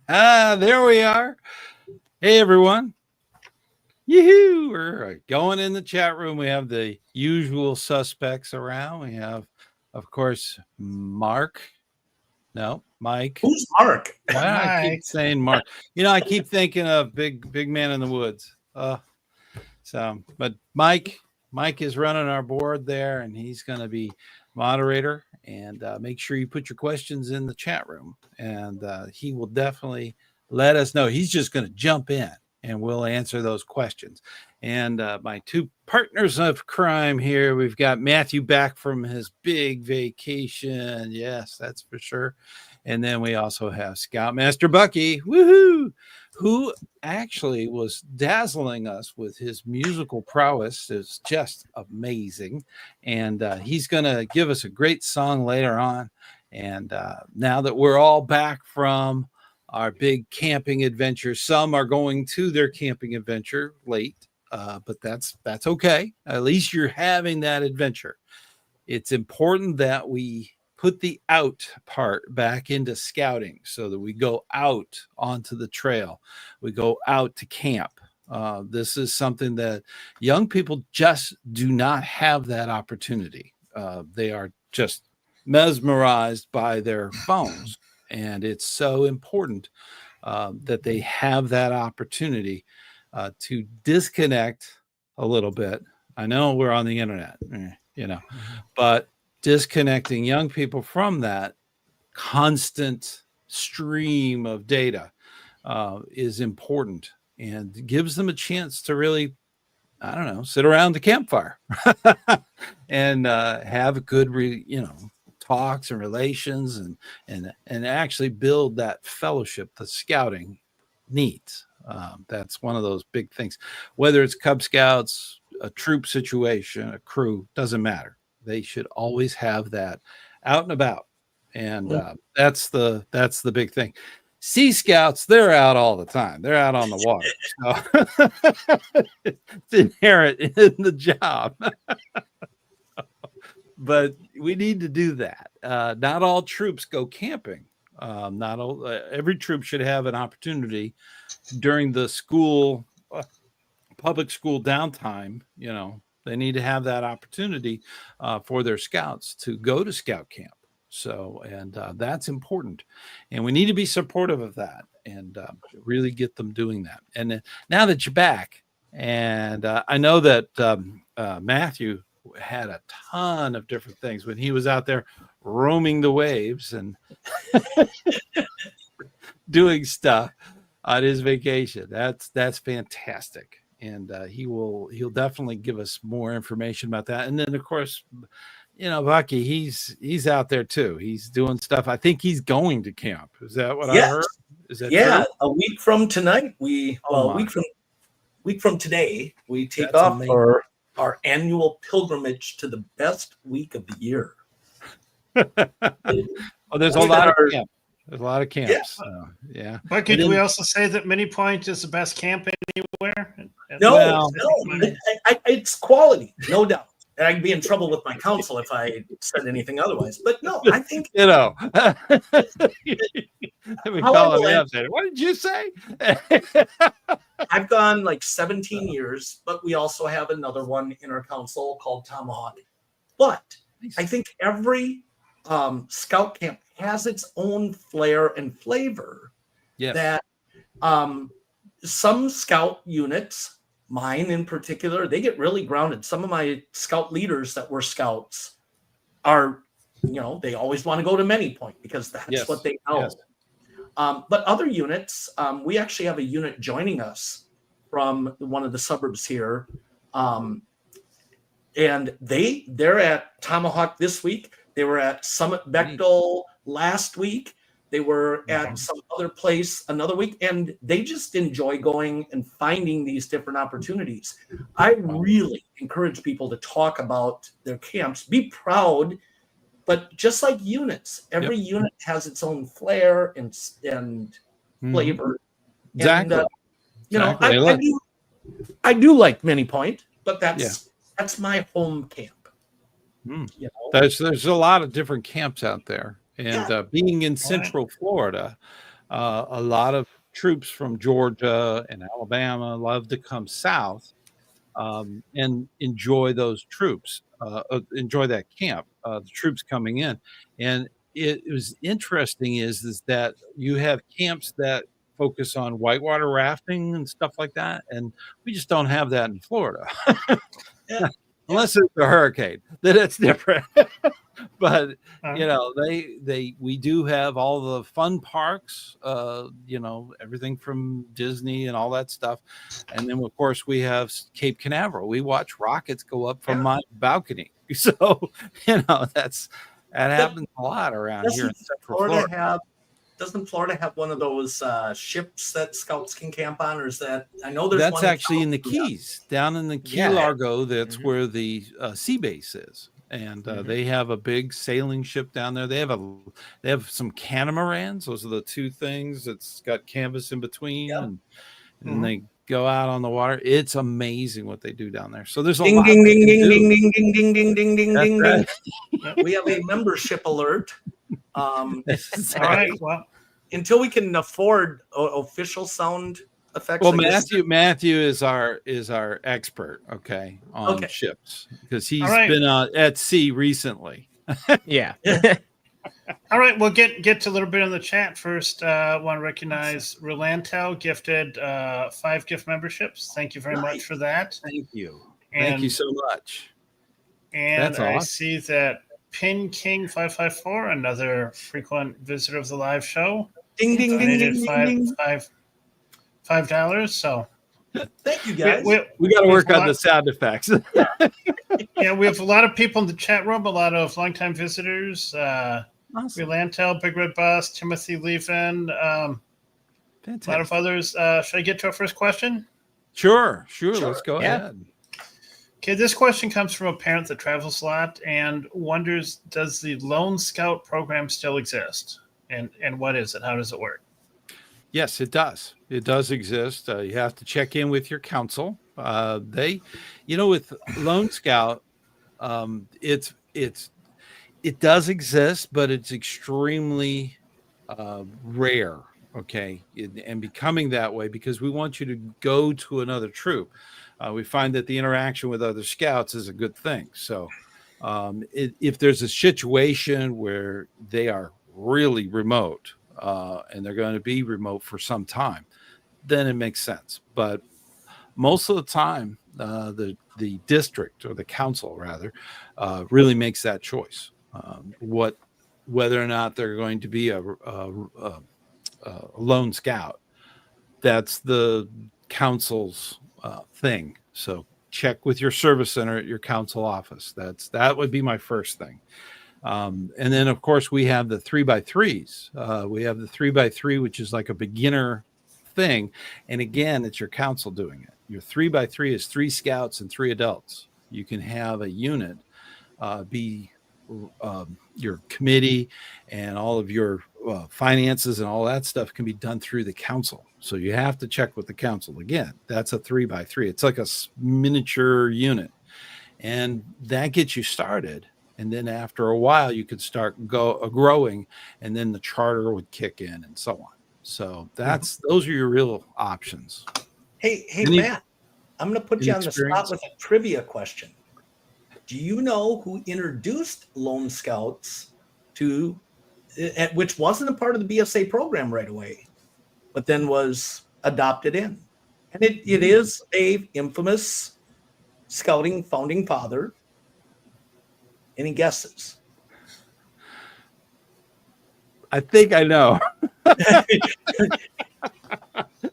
There we are. Hey, everyone. Yoo-hoo. We're going in the chat room. We have the usual suspects around. We have, of course, Mark. No, Mike. Who's Mark? I keep saying Mark. I keep thinking of big man in the woods. But Mike is running our board there, and he's going to be moderator. And make sure you put your questions in the chat room, and he will definitely let us know. He's just going to jump in, and we'll answer those questions. And my two partners of crime here, we've got Matthew back from his big vacation. Yes, that's for sure. And then we also have Scoutmaster Bucky, woohoo, who actually was dazzling us with his musical prowess. It's just amazing. And he's going to give us a great song later on. And now that we're all back from our big camping adventure, some are going to their camping adventure late, but that's okay. At least you're having that adventure. It's important that we put the out part back into scouting so that we go out onto the trail. We go out to camp. This is something that young people just do not have that opportunity. They are just mesmerized by their phones. And it's so important that they have that opportunity to disconnect a little bit. I know we're on the internet, but disconnecting young people from that constant stream of data is important and gives them a chance to really, sit around the campfire and have good, talks and relations and actually build that fellowship that scouting needs. That's one of those big things, whether it's Cub Scouts, a troop situation, a crew, doesn't matter. They should always have that out and about. And that's the big thing. Sea Scouts, they're out all the time. They're out on the water. So it's inherent in the job. But we need to do that. Not all troops go camping. Not all. Every troop should have an opportunity during the school, public school downtime. They need to have that opportunity for their scouts to go to scout camp. So, and that's important. And we need to be supportive of that and really get them doing that. And now that you're back, and I know that Matthew had a ton of different things when he was out there roaming the waves and doing stuff on his vacation. That's fantastic. And he'll definitely give us more information about that. And then of course, Bucky, he's out there too. He's doing stuff. I think he's going to camp. Is that what I heard? Is that true? A week from tonight, week from today, we take off for our annual pilgrimage to the best week of the year. There's a lot of camps. There's a lot of camps. Yeah. But could we also say that Mini Point is the best camp anywhere? No. It's quality, no doubt. And I'd be in trouble with my counsel if I said anything otherwise. But no, I think what did you say? I've gone like 17 years, but we also have another one in our council called Tomahawk. But I think every scout camp has its own flair and flavor. Yes. That some scout units, mine in particular, they get really grounded. Some of my scout leaders that were scouts are, they always want to go to Many Point because that's what they know. Yes. But other units, we actually have a unit joining us from one of the suburbs here. And they're at Tomahawk this week. They were at Summit Bechtel last week. They were at some other place another week, and they just enjoy going and finding these different opportunities. I really encourage people to talk about their camps, be proud, but just like units, every unit has its own flair and flavor. Exactly. And, I do like Many Point, but that's my home camp. There's a lot of different camps out there. And being in Central Florida, A lot of troops from Georgia and Alabama love to come south and enjoy those troops, enjoy that camp, the troops coming in. And it was interesting is that you have camps that focus on whitewater rafting and stuff like that, and we just don't have that in Florida. Yeah. Unless it's a hurricane, then it's different. But we do have all the fun parks, everything from Disney and all that stuff. And then of course we have Cape Canaveral. We watch rockets go up from my balcony. So, that happens a lot around here in Central Florida. Doesn't Florida have one of those ships that scouts can camp on, or is that? I know there's that's one actually in the Keys, down in the Key Largo. That's where the sea base is, and they have a big sailing ship down there. They have some catamarans. Those are the two things that's got canvas in between, and they go out on the water. It's amazing what they do down there. So there's a lot. Ding ding ding ding ding ding ding ding ding ding ding ding. We have a membership alert. All right. Well, until we can afford official sound effects. Well, Matthew is our expert, on ships, because he's been at sea recently. Yeah. All right, we'll get to a little bit in the chat first. Want to recognize Rolantel gifted 5 gift memberships. Thank you very much for that. Thank you. Thank you so much. And that's I awesome. see that Pin King 554, another frequent visitor of the live show, ding ding ding ding ding. $5. So thank you guys. We got to work on the sound effects. Yeah, we have a lot of people in the chat room, a lot of longtime visitors. Awesome. Rolantel, Big Red Bus, Timothy Leven, a lot of others. Should I get to our first question? Sure. Let's go ahead. Okay, this question comes from a parent that travels a lot and wonders, does the Lone Scout program still exist? And what is it? How does it work? Yes, it does. It does exist. You have to check in with your council. With Lone Scout, it does exist, but it's extremely rare. And becoming that way because we want you to go to another troop. We find that the interaction with other scouts is a good thing. So if there's a situation where they are really remote and they're going to be remote for some time, then it makes sense. But most of the time, the district or the council rather really makes that choice. Whether or not they're going to be a lone scout, that's the council's thing. So check with your service center at your council office. That would be my first thing. And then of course we have the 3x3s. We have the 3x3, which is like a beginner thing. And again, it's your council doing it. Your 3x3 is 3 scouts and 3 adults. You can have a unit be your committee, and all of your finances and all that stuff can be done through the council. So you have to check with the council. Again, that's a 3x3. It's like a miniature unit, and that gets you started. And then after a while, you could start growing, and then the charter would kick in and so on. So those are your real options. Hey, Matt, I'm going to put you on the spot with a trivia question. Do you know who introduced Lone Scouts to, which wasn't a part of the BSA program right away, but then was adopted in? And it is a infamous scouting founding father. Any guesses? I think I know. I'm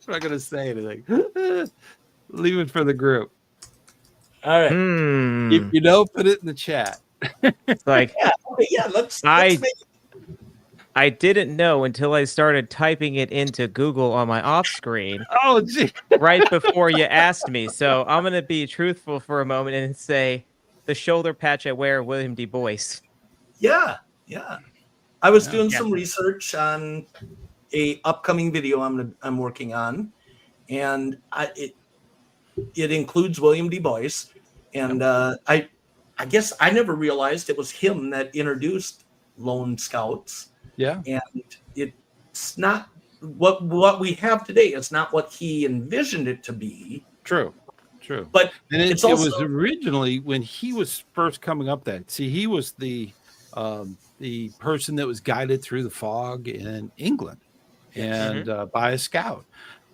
not going to say anything. Leave it for the group. All right. If you know, put it in the chat. It's like, let's I didn't know until I started typing it into Google on my off screen. Oh, gee. Right before you asked me. So I'm going to be truthful for a moment and say the shoulder patch I wear, William D. Boyce. Yeah. I was doing some research on a upcoming video I'm working on, and it includes William D. Boyce, and I guess I never realized it was him that introduced Lone Scouts. Yeah, and it's not what we have today is not what he envisioned it to be. True. But And it's it also was originally when he was first coming up that. See, he was the person that was guided through the fog in England, and by a scout.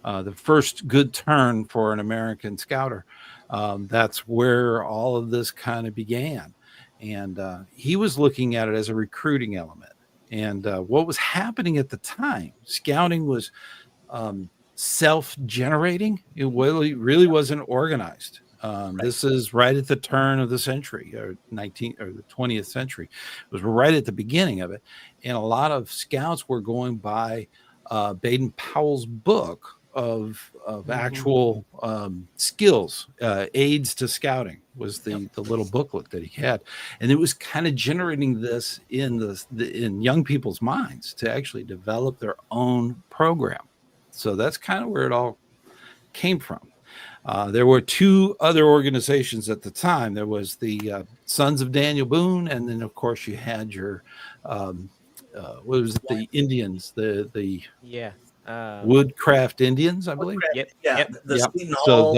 The first good turn for an American scouter. That's where all of this kind of began. And he was looking at it as a recruiting element. And what was happening at the time, scouting was self-generating. It really wasn't organized. This is right at the turn of the century, or the 20th century. It was right at the beginning of it. And a lot of scouts were going by Baden-Powell's book of actual skills, aids to scouting was the little booklet that he had, and it was kind of generating this in young people's minds to actually develop their own program. So that's kind of where it all came from. There were two other organizations at the time. There was the Sons of Daniel Boone, and then of course you had your what was it, the Indians, the Woodcraft Indians, I believe. Yep. So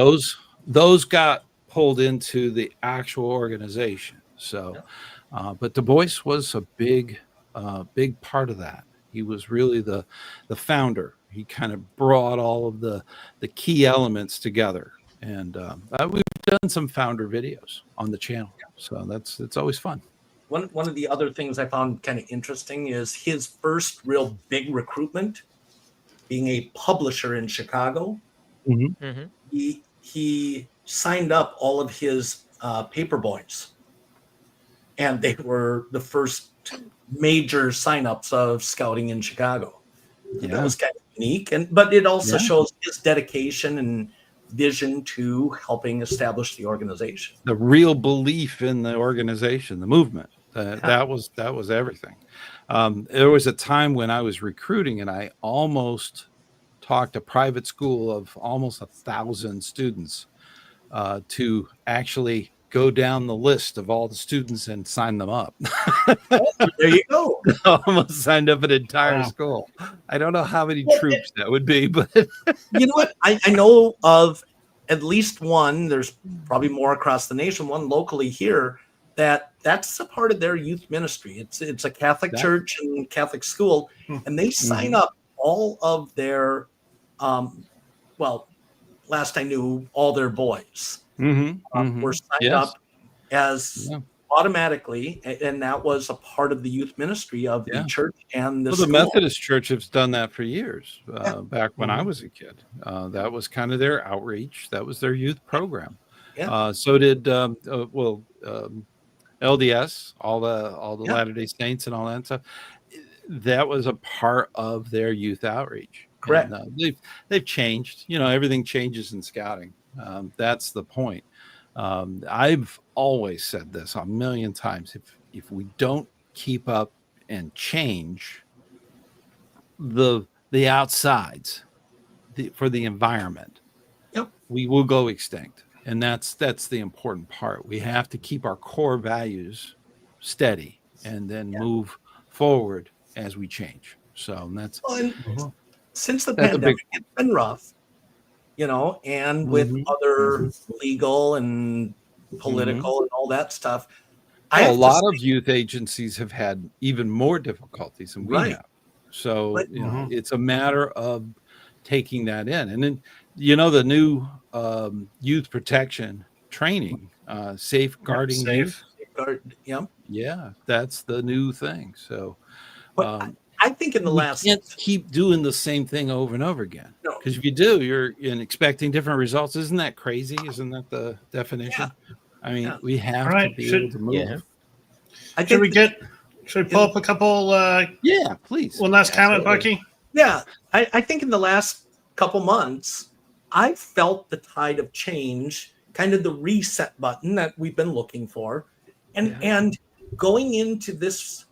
those got pulled into the actual organization. So, but Du Bois was a big part of that. He was really the founder. He kind of brought all of the key elements together. And we've done some founder videos on the channel, so it's always fun. One of the other things I found kind of interesting is his first real big recruitment, being a publisher in Chicago. He signed up all of his paper boys, and they were the first major signups of scouting in Chicago. That was kind of unique, but it also shows his dedication and vision to helping establish the organization. The real belief in the organization, the movement. That was everything. There was a time when I was recruiting, and I almost talked a private school of almost 1,000 students to actually go down the list of all the students and sign them up. There you go. Almost signed up an entire school. I don't know how many troops that would be, but you know what? I know of at least one. There's probably more across the nation. One locally here that's a part of their youth ministry. It's a Catholic church and Catholic school, and they sign up all of their last I knew, all their boys were signed up as automatically, and that was a part of the youth ministry of the church and the Methodist Church has done that for years. Back when I was a kid, that was kind of their outreach. That was their youth program. So did LDS, all the Latter-day Saints and all that stuff. That was a part of their youth outreach. Correct. And, they've changed. Everything changes in scouting. That's the point. I've always said this a million times. If we don't keep up and change the outsides for the environment, we will go extinct. And that's the important part. We have to keep our core values steady and then move forward as we change. So that's since the pandemic, it's been rough, and with other legal and political and all that stuff. A lot of youth agencies have had even more difficulties than we have. So it's a matter of taking that in. And then, the new youth protection training, safeguarding youth. Yeah, that's the new thing. So I think in the last, you can't keep doing the same thing over and over again. Because if you do, you're expecting different results. Isn't that crazy? Isn't that the definition? I mean, we have to be able to move. Should we pull up a couple? Please. One last comment, Bucky. Yeah, I think in the last couple months, I felt the tide of change, kind of the reset button that we've been looking for. And going into this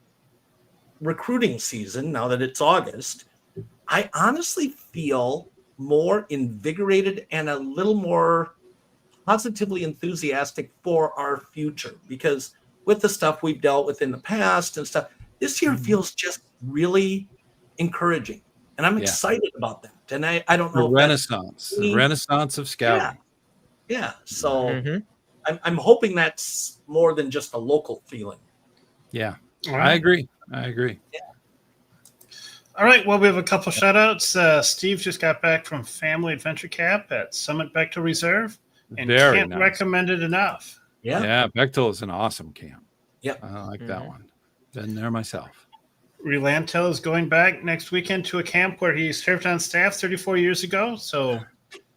recruiting season, now that it's August, I honestly feel more invigorated and a little more positively enthusiastic for our future, because with the stuff we've dealt with in the past and stuff, this year feels just really encouraging. And I'm Yeah. excited about that. And I don't The know. the renaissance of scouting. Yeah. So Mhm. I'm hoping that's more than just a local feeling. Yeah. All I right. agree. All right. Well, we have a couple shout outs. Steve just got back from Family Adventure Camp at Summit Bechtel Reserve and Very can't nice. recommend it enough. Yeah. Bechtel is an awesome camp. Yep. I like that Mhm. one. Been there myself. Relantel is going back next weekend to a camp where he served on staff 34 years ago. So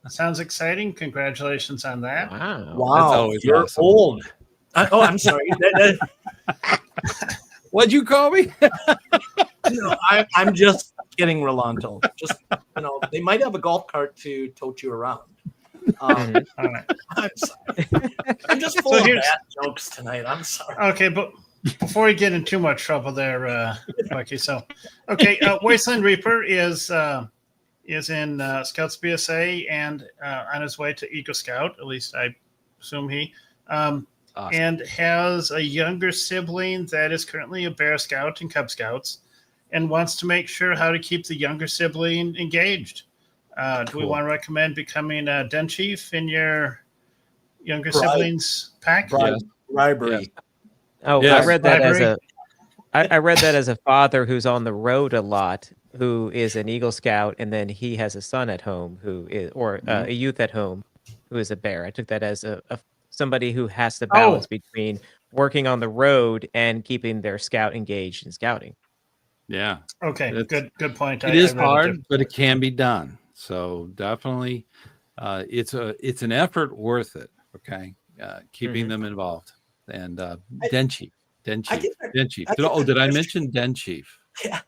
sounds exciting. Congratulations on that. Wow. Wow. always You're awesome. old. I'm sorry. What'd you call me? I'm just kidding, Rolando. Just, they might have a golf cart to tote you around. Mhm. All right. I'm sorry. I'm just full So of here's- bad jokes tonight. I'm sorry. Okay, but before we get in too much trouble there, Bucky. So, okay, Wasteland Reaper is in Scouts BSA and on his way to Eagle Scout. At least I assume he. Awesome. And has a younger sibling that is currently a Bear Scout and Cub Scouts, and wants to make sure how to keep the younger sibling engaged. Do we Cool. want to recommend becoming a den chief in your younger Bribe. siblings pack? Yes. Bribery. Oh, Yes. I read that as Library. I read that as a father who's on the road a lot, who is an Eagle Scout, and then he has a son at home who is, or a youth at home who is a bear. I took that as a somebody who has to balance between working on the road and keeping their scout engaged in scouting. Yeah. Okay, It's- good point. It is hard, but it can be done. So definitely, it's an effort worth it. Okay, keeping them involved and den chief. I get that- Den chief. I get Oh, that did I question. mention den chief? Yeah.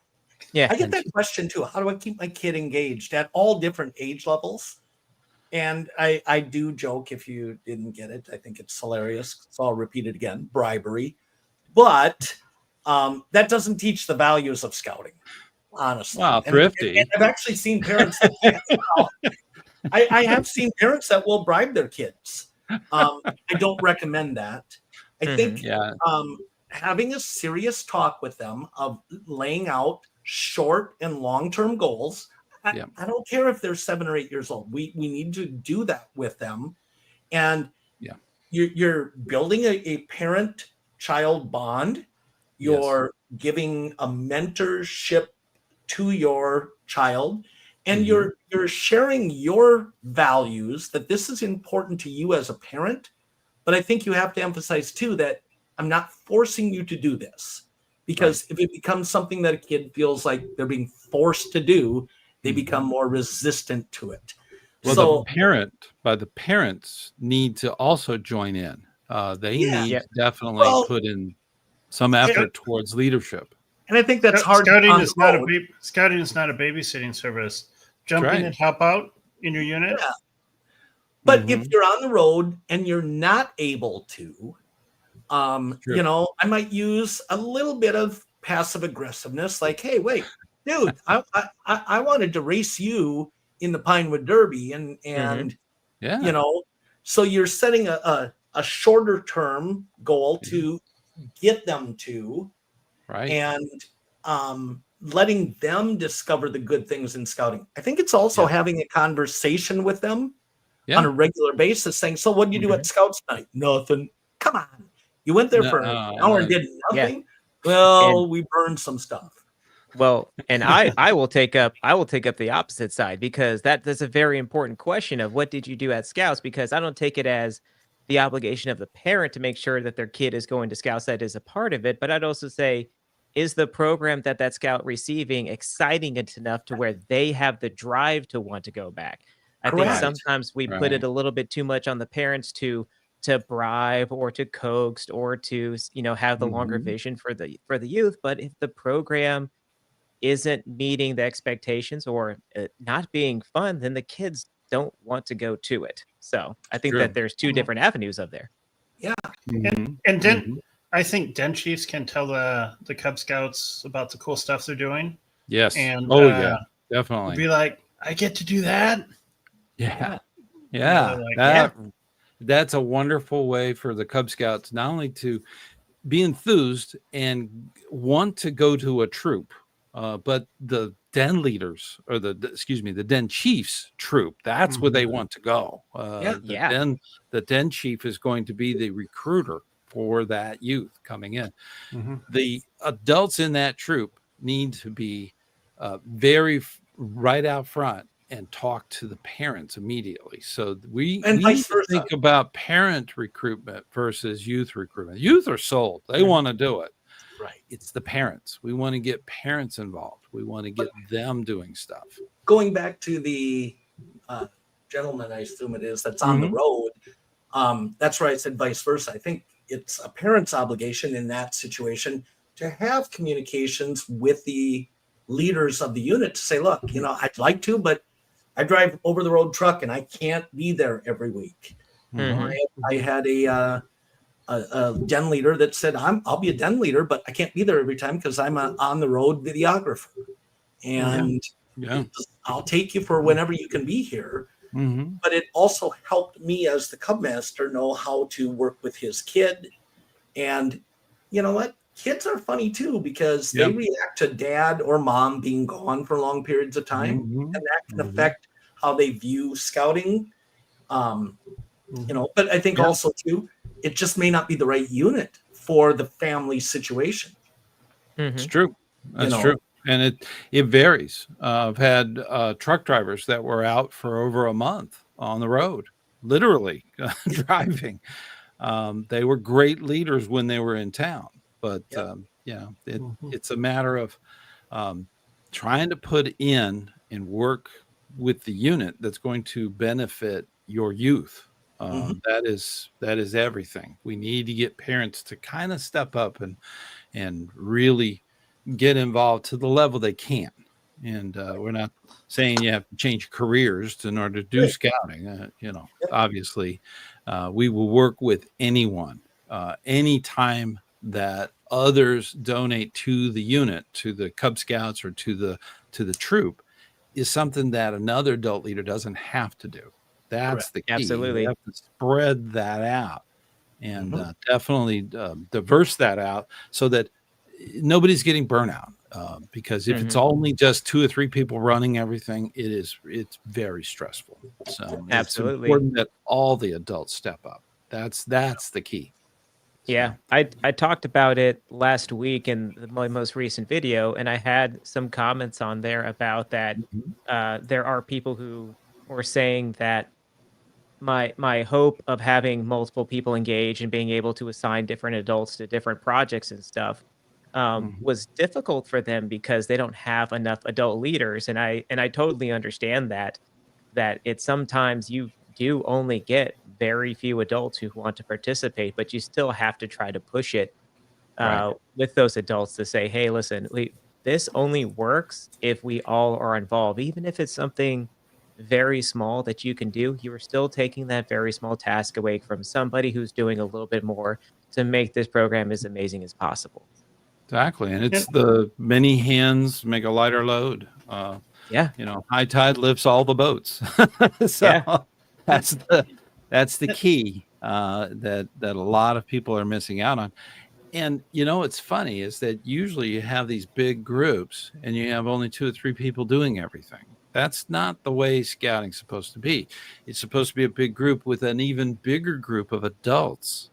Yeah. I get that question too. How do I keep my kid engaged at all different age levels? And I do joke, if you didn't get it, I think it's hilarious. So I'll repeat it again: bribery. But that doesn't teach the values of scouting, honestly. Wow, And thrifty. I've actually seen parents. I have seen parents that will bribe their kids. I don't recommend that. I think Yeah. having a serious talk with them of laying out short and long-term goals. I don't care if they're 7 or 8 years old. We need to do that with them. And you're building a parent-child bond. You're giving a mentorship to your child, and you're sharing your values, that this is important to you as a parent. But I think you have to emphasize too that I'm not forcing you to do this, because if it becomes something that a kid feels like they're being forced to do, they become more resistant to it. Well, So the parents need to also join in. They need to definitely put in some effort towards leadership. And I think that's hard. Scouting on is the not road. scouting is not a babysitting service. Jump right. in and help out in your unit. Yeah. But if you're on the road and you're not able to, I might use a little bit of passive aggressiveness, like, "Hey, wait, dude, I wanted to race you in the Pinewood Derby," and so you're setting a shorter term goal to get them to, right, and letting them discover the good things in scouting. I think it's also having a conversation with them on a regular basis, saying, "So what did you do at Scouts night?" "Nothing." "Come on, you went there for an hour and did nothing." "Well, we burned some stuff." Well, and I will take up the opposite side, because that's a very important question of what did you do at Scouts, because I don't take it as the obligation of the parent to make sure that their kid is going to Scouts, that is a part of it, but I'd also say, is the program that scout receiving exciting enough to where they have the drive to want to go back? I think sometimes we put it a little bit too much on the parents to bribe or to coax or to have the longer vision for the youth. But if the program isn't meeting the expectations or not being fun, then the kids don't want to go to it. So I think that there's two different avenues of there. Yeah. And then I think den chiefs can tell the Cub Scouts about the cool stuff they're doing. Yes. And definitely. be like, "I get to do that." Yeah. That's a wonderful way for the Cub Scouts not only to be enthused and want to go to a troop, but the den leaders or the den chiefs troop, that's where they want to go. The den chief is going to be the recruiter for that youth coming in. The adults in that troop need to be right out front and talk to the parents immediately. So we need to think about parent recruitment versus youth recruitment. Youth are sold. They want to do it. Right. It's the parents. We want to get parents involved. We want to get them doing stuff. Going back to the gentleman, I assume it is, that's on the road. That's where I said vice versa. I think it's a parent's obligation in that situation to have communications with the leaders of the unit to say, look, I'd like to, but I drive over the road truck and I can't be there every week. I had a den leader that said, I'll be a den leader, but I can't be there every time because I'm an on the road videographer. And I'll take you for whenever you can be here. But it also helped me as the Cub Master know how to work with his kid. And you know what? Kids are funny too, because they react to dad or mom being gone for long periods of time. And that can affect how they view scouting. But I think also too, it just may not be the right unit for the family situation. It's true. That's true. And it varies. I've had truck drivers that were out for over a month on the road, literally driving. They were great leaders when they were in town, but it's a matter of trying to put in and work with the unit that's going to benefit your youth. That is everything. We need to get parents to kind of step up and really get involved to the level they can. And we're not saying you have to change careers in order to do scouting. Obviously, we will work with anyone, anytime that others donate to the unit, to the Cub Scouts or to the troop, is something that another adult leader doesn't have to do. That's the key. Absolutely. You have to spread that out and definitely diverse that out so that nobody's getting burnout. Because if it's only just 2 or 3 people running everything, it's very stressful. So it's important that all the adults step up. That's the key. Yeah, I talked about it last week in my most recent video, and I had some comments on there about that. There are people who were saying that my hope of having multiple people engage and being able to assign different adults to different projects and stuff was difficult for them because they don't have enough adult leaders, and I totally understand that it's sometimes you do only get very few adults who want to participate, but you still have to try to push it with those adults to say, hey, listen, this only works if we all are involved. Even if it's something very small that you can do, you are still taking that very small task away from somebody who's doing a little bit more to make this program as amazing as possible. Exactly. And it's the many hands make a lighter load. High tide lifts all the boats. So that's the key that a lot of people are missing out on. And it's funny is that usually you have these big groups and you have only 2 or 3 people doing everything. That's not the way scouting's supposed to be. It's supposed to be a big group with an even bigger group of adults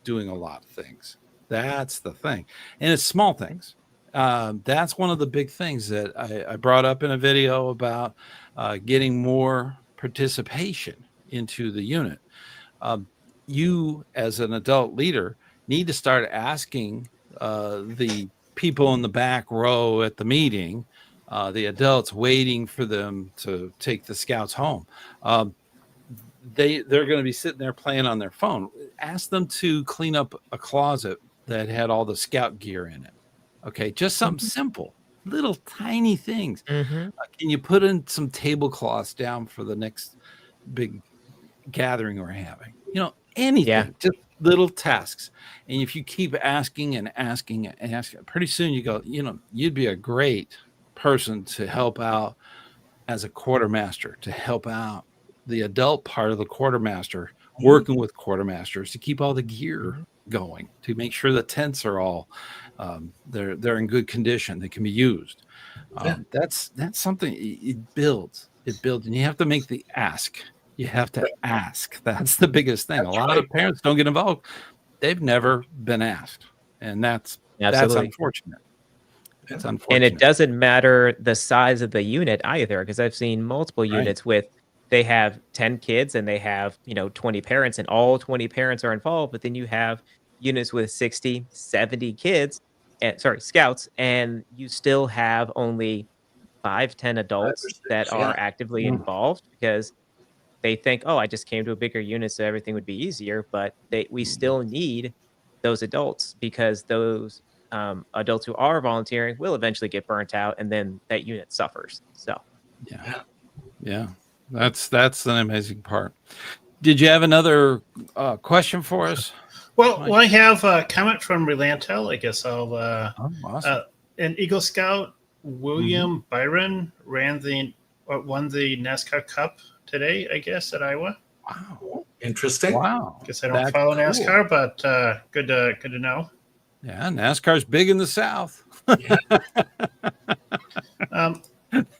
doing a lot of things. That's the thing. And it's small things. That's one of the big things that I brought up in a video about getting more participation into the unit. You, as an adult leader, need to start asking the people in the back row at the meeting, the adults waiting for them to take the scouts home. They're going to be sitting there playing on their phone. Ask them to clean up a closet that had all the scout gear in it. Okay, just something simple, little tiny things. Can you put in some tablecloths down for the next big gathering we're having? Anything, just little tasks. And if you keep asking and asking and asking, pretty soon you go, you'd be a great person to help out as a quartermaster, to help out the adult part of the quartermaster, working with quartermasters to keep all the gear going, to make sure the tents are all they're in good condition. They can be used. That's something it builds, and you have to make the ask. You have to ask. That's the biggest thing. A lot of parents don't get involved. They've never been asked, and that's unfortunate. It's unfortunate. And it doesn't matter the size of the unit either, because I've seen multiple units with they have 10 kids and they have 20 parents, and all 20 parents are involved. But then you have units with 60, 70 kids, scouts, and you still have only 5-10 adults that are actively involved, because they think, oh, I just came to a bigger unit, so everything would be easier. But we still need those adults, because those adults who are volunteering will eventually get burnt out, and then that unit suffers. So, yeah, that's an amazing part. Did you have another question for us? Well, I have a comment from Relantel. I guess I'll. Awesome. An Eagle Scout, William Byron, won the NASCAR Cup today, I guess, at Iowa. Wow, interesting. Wow, Guess I don't follow NASCAR, but good to know. Yeah, NASCAR's big in the South.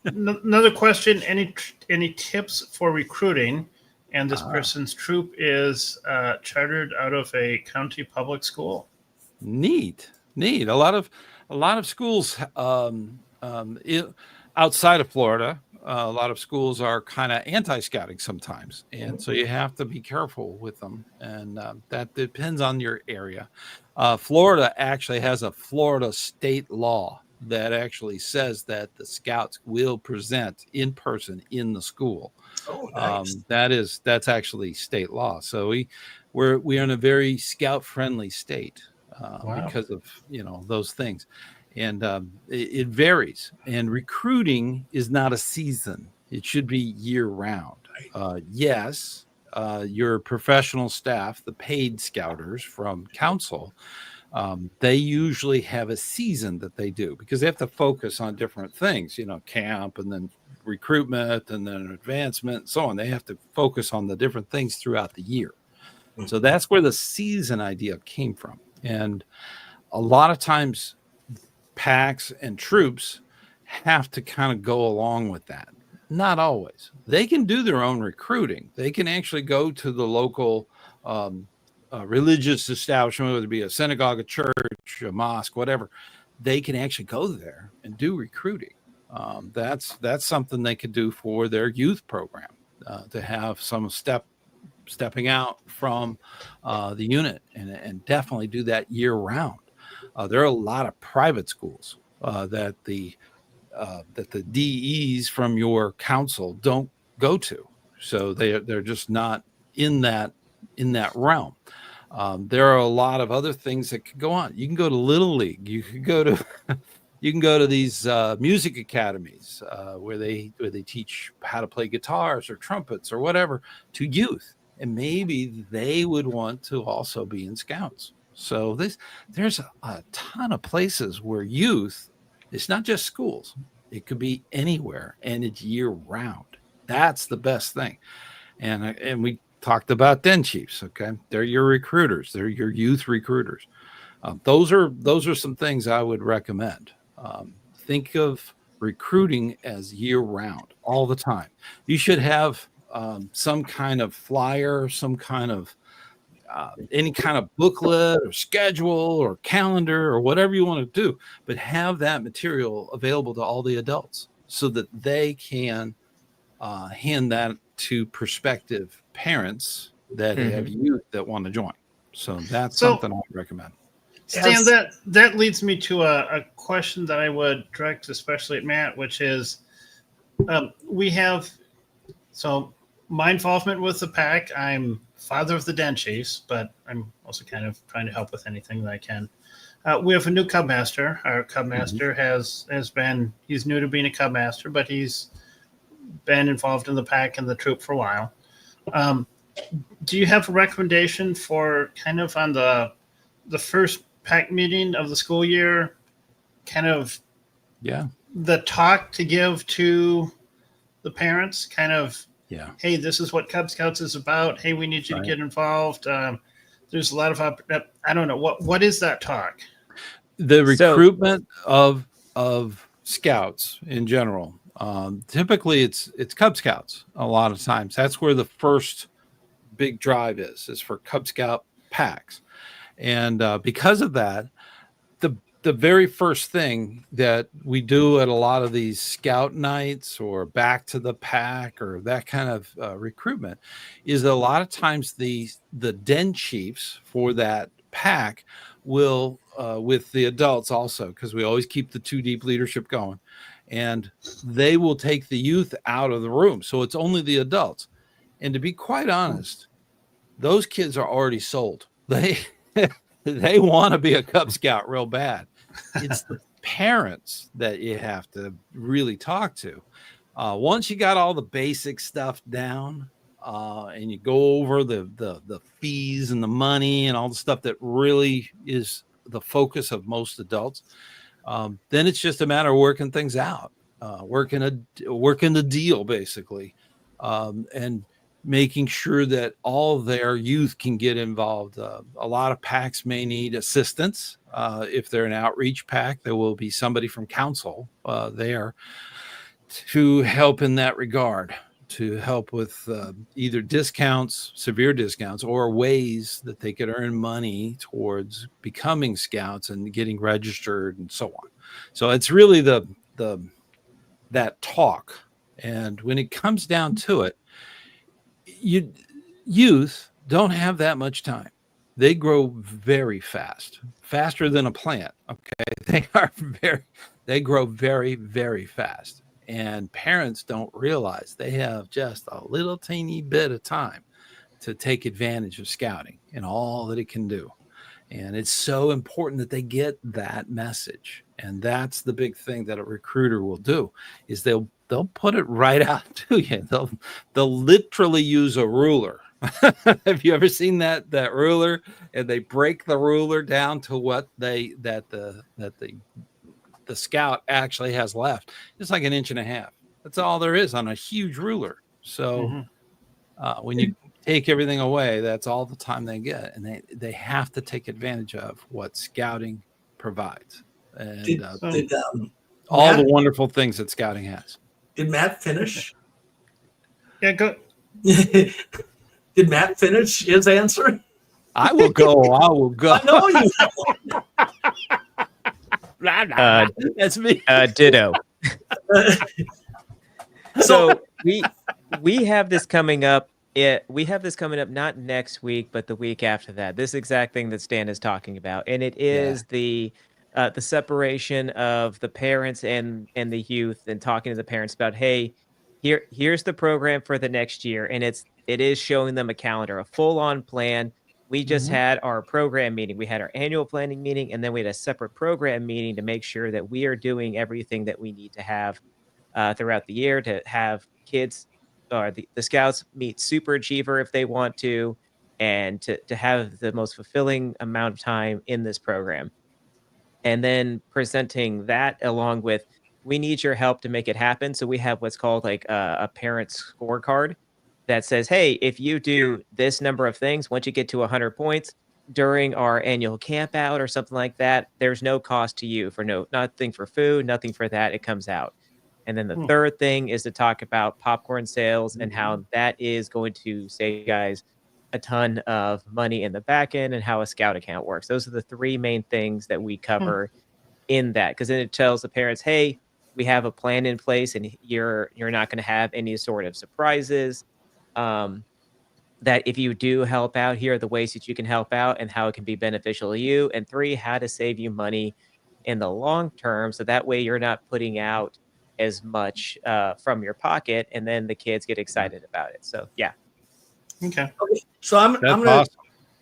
Another question: any tips for recruiting? And this person's troop is chartered out of a county public school. Neat. A lot of schools outside of Florida. A lot of schools are kind of anti-scouting sometimes, and so you have to be careful with them. And that depends on your area. Florida actually has a Florida state law that actually says that the scouts will present in person in the school. Oh, nice. That's actually state law. So we're in a very scout friendly state because of those things, and it varies. And recruiting is not a season; it should be year round. Yes, your professional staff, the paid scouters from council, they usually have a season that they do, because they have to focus on different things, camp, and then recruitment, and then advancement, and so on. They have to focus on the different things throughout the year. So that's where the season idea came from. And a lot of times packs and troops have to kind of go along with that. Not always. They can do their own recruiting. They can actually go to the local religious establishment, whether it be a synagogue, a church, a mosque, whatever. They can actually go there and do recruiting. That's something they could do for their youth program, to have some stepping out from the unit, and definitely do that year round. There are a lot of private schools that the DEs from your council don't go to, so they're just not in that realm. There are a lot of other things that could go on. You can go to Little League. You can go to these music academies where they teach how to play guitars or trumpets or whatever to youth, and maybe they would want to also be in scouts. So there's a ton of places where youth, it's not just schools, it could be anywhere, and it's year round. That's the best thing. And we talked about den chiefs. Okay, they're your recruiters. They're your youth recruiters. Those are some things I would recommend. Think of recruiting as year round, all the time. You should have some kind of flyer, some kind of any kind of booklet or schedule or calendar or whatever you want to do, but have that material available to all the adults so that they can hand that to prospective parents that have youth that want to join. So that's something I would recommend. Stan, that leads me to a question that I would direct especially at Matt, which is my involvement with the pack. I'm father of the Den Chiefs, but I'm also kind of trying to help with anything that I can. We have a new Cub Master. Our Cub Master has been, he's new to being a Cub Master, but he's been involved in the pack and the troop for a while. Do you have a recommendation for kind of on the first pack meeting of the school year, kind of the talk to give to the parents, kind of, hey, this is what Cub Scouts is about. Hey, we need you to get involved. There's a lot of, I don't know, what is that talk? The So- recruitment of scouts in general, typically it's Cub Scouts. A lot of times, that's where the first big drive is for Cub Scout packs, and because of that, the very first thing that we do at a lot of these scout nights or back to the pack or that kind of recruitment is a lot of times the den chiefs for that pack will with the adults also, because we always keep the 2 deep leadership going, and they will take the youth out of the room, so it's only the adults. And to be quite honest, those kids are already sold. They want to be a Cub Scout real bad. It's the parents that you have to really talk to. Once you got all the basic stuff down, and you go over the fees and the money and all the stuff that really is the focus of most adults, then it's just a matter of working things out, working the deal basically, and making sure that all their youth can get involved. A lot of packs may need assistance. If they're an outreach pack, there will be somebody from council there to help in that regard, to help with either discounts, severe discounts, or ways that they could earn money towards becoming scouts and getting registered and so on. So it's really that talk. And when it comes down to it, youth don't have that much time. They grow very fast, faster than a plant. Okay. They grow very, very fast. And parents don't realize they have just a little teeny bit of time to take advantage of scouting and all that it can do. And it's so important that they get that message. And that's the big thing that a recruiter will do, is they'll put it right out to you. They'll literally use a ruler. Have you ever seen that ruler? And they break the ruler down to what the scout actually has left. It's like 1.5 inches. That's all there is on a huge ruler. So when you take everything away, that's all the time they get, and they have to take advantage of what scouting provides, and all the wonderful things that scouting has. Did Matt finish? Yeah, go. Did Matt finish his answer? I will go. I know you. That's me. Ditto. So we have this coming up. We have this coming up not next week, but the week after that. This exact thing that Stan is talking about, and it is the separation of the parents and the youth, and talking to the parents about, hey, here's the program for the next year, and it is showing them a calendar, a full-on plan. We just had our program meeting. We had our annual planning meeting, and then we had a separate program meeting to make sure that we are doing everything that we need to have throughout the year, to have kids or the scouts meet super achiever if they want to, and to have the most fulfilling amount of time in this program. And then presenting that along with, we need your help to make it happen. So we have what's called like a parent scorecard that says, hey, if you do this number of things, once you get to 100 points during our annual camp out or something like that, there's no cost to you, for nothing for food, nothing for that. It comes out. And then the third thing is to talk about popcorn sales and how that is going to save you guys a ton of money in the back end, and how a scout account works. Those are the 3 main things that we cover in that, because then it tells the parents, hey, we have a plan in place, and you're not going to have any sort of surprises. That if you do help out, here are the ways that you can help out and how it can be beneficial to you. And 3, how to save you money in the long term, so that way you're not putting out as much from your pocket, and then the kids get excited about it. So yeah. Okay. So I'm gonna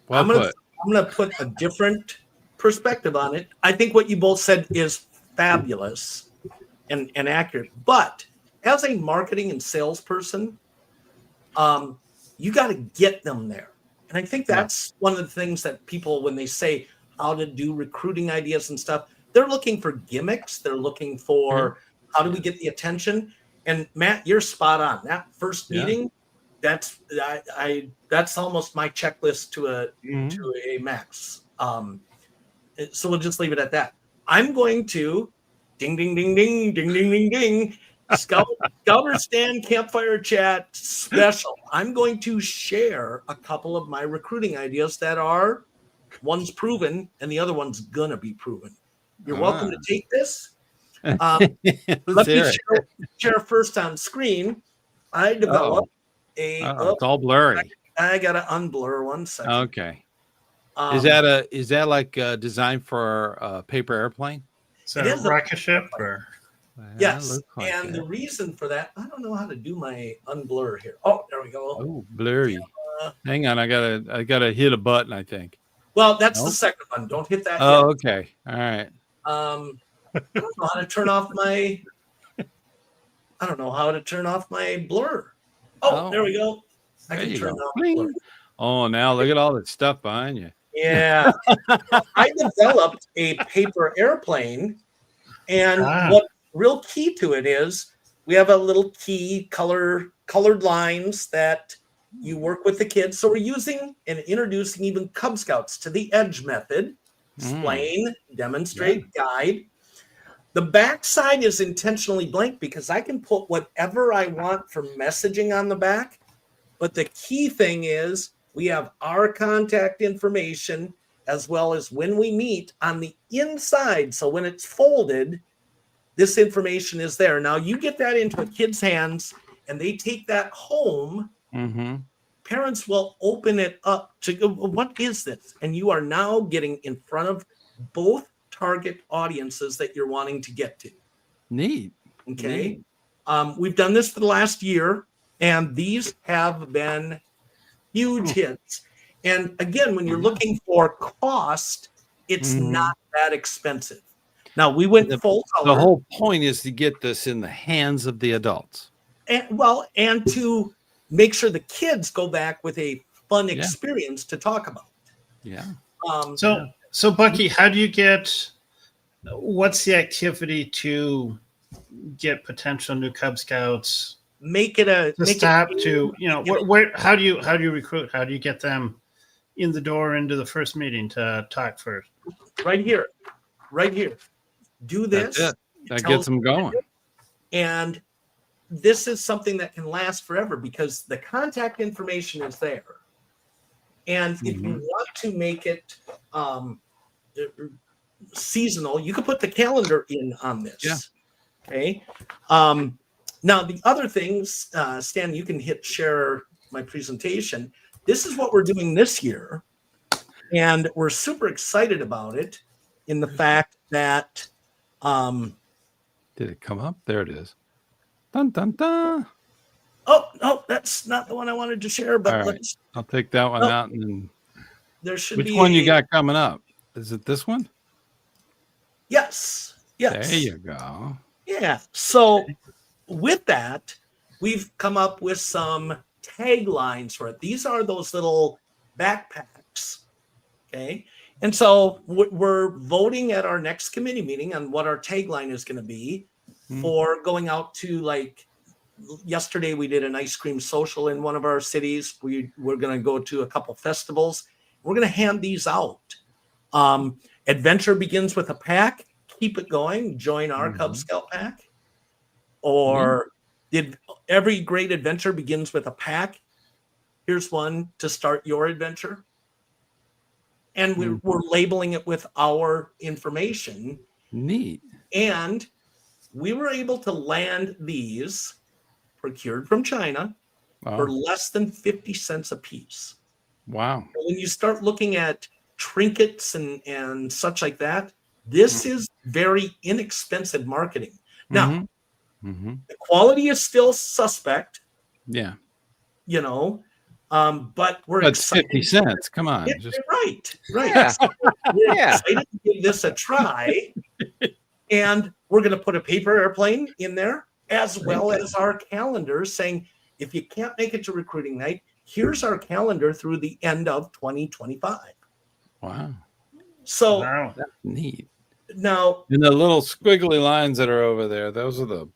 Awesome. I'm gonna put a different perspective on it. I think what you both said is fabulous and accurate. But as a marketing and salesperson, you got to get them there. And I think that's one of the things that people, when they say how to do recruiting ideas and stuff, they're looking for gimmicks. They're looking for how do we get the attention. And Matt, you're spot on. That first meeting, that's almost my checklist to a max. So we'll just leave it at that. I'm going to ding, ding, ding, ding, ding, ding, ding, ding. ScouterStan Campfire Chat special. I'm going to share a couple of my recruiting ideas that are one's proven and the other one's gonna be proven. You're welcome to take this. Let me share first on screen. I developed it's all blurry. I gotta unblur 1 second. Okay. Is that like designed for a paper airplane? Is that a rocket ship or? Yes, and the reason for that, I don't know how to do my unblur here. Oh, there we go. Oh, blurry. Hang on, I gotta hit a button, I think. Well, that's the second one. Don't hit that. Oh, okay. All right. I don't know how to turn off my. I don't know how to turn off my blur. Oh, there we go. I can turn off my blur. Oh, now look at all that stuff behind you. Yeah, I developed a paper airplane, and what real key to it is we have a little key colored lines that you work with the kids. So we're using and introducing even Cub Scouts to the EDGE method. Explain, demonstrate, guide. The back side is intentionally blank because I can put whatever I want for messaging on the back. But the key thing is we have our contact information as well as when we meet on the inside. So when it's folded, this information is there. Now you get that into a kid's hands and they take that home. Parents will open it up to go, what is this? And you are now getting in front of both target audiences that you're wanting to get to. Neat. Okay. We've done this for the last year, and these have been huge hits. And again, when you're looking for cost, it's not that expensive. Now we went full color. The whole point is to get this in the hands of the adults. And to make sure the kids go back with a fun experience to talk about. Yeah. So Bucky, how do you what's the activity to get potential new Cub Scouts? Make it where how do you recruit? How do you get them in the door into the first meeting to talk first? Right here. Do this. That's it. That gets them going. And this is something that can last forever because the contact information is there. And if you want to make it seasonal, you can put the calendar in on this. Yeah. Okay. Now the other things, Stan, you can hit share my presentation. This is what we're doing this year. And we're super excited about it in the fact that did it come up? There it is. Dun, dun, dun. Oh, no, that's not the one I wanted to share, but right. I'll take that one out. And then there should which be one you got coming up? Is it this one? Yes. There you go. Yeah. So with that, we've come up with some taglines for it. These are those little backpacks. Okay. And so we're voting at our next committee meeting on what our tagline is going to be for going out to, like, yesterday we did an ice cream social in one of our cities. We're going to go to a couple festivals. We're going to hand these out. Adventure begins with a pack. Keep it going. Join our Cub Scout pack. Or did every great adventure begins with a pack? Here's one to start your adventure. And we're labeling it with our information. Neat. And we were able to land these procured from China for less than 50 cents a piece. Wow. When you start looking at trinkets and such like that, this is very inexpensive marketing. Now, the quality is still suspect. Yeah. You know, but we're excited. 50 cents. Come on. Right. Yeah. So we're excited to give this a try. And we're going to put a paper airplane in there, as well as our calendar saying, if you can't make it to recruiting night, here's our calendar through the end of 2025. Wow. So that's neat. Now, and the little squiggly lines that are over there, those are the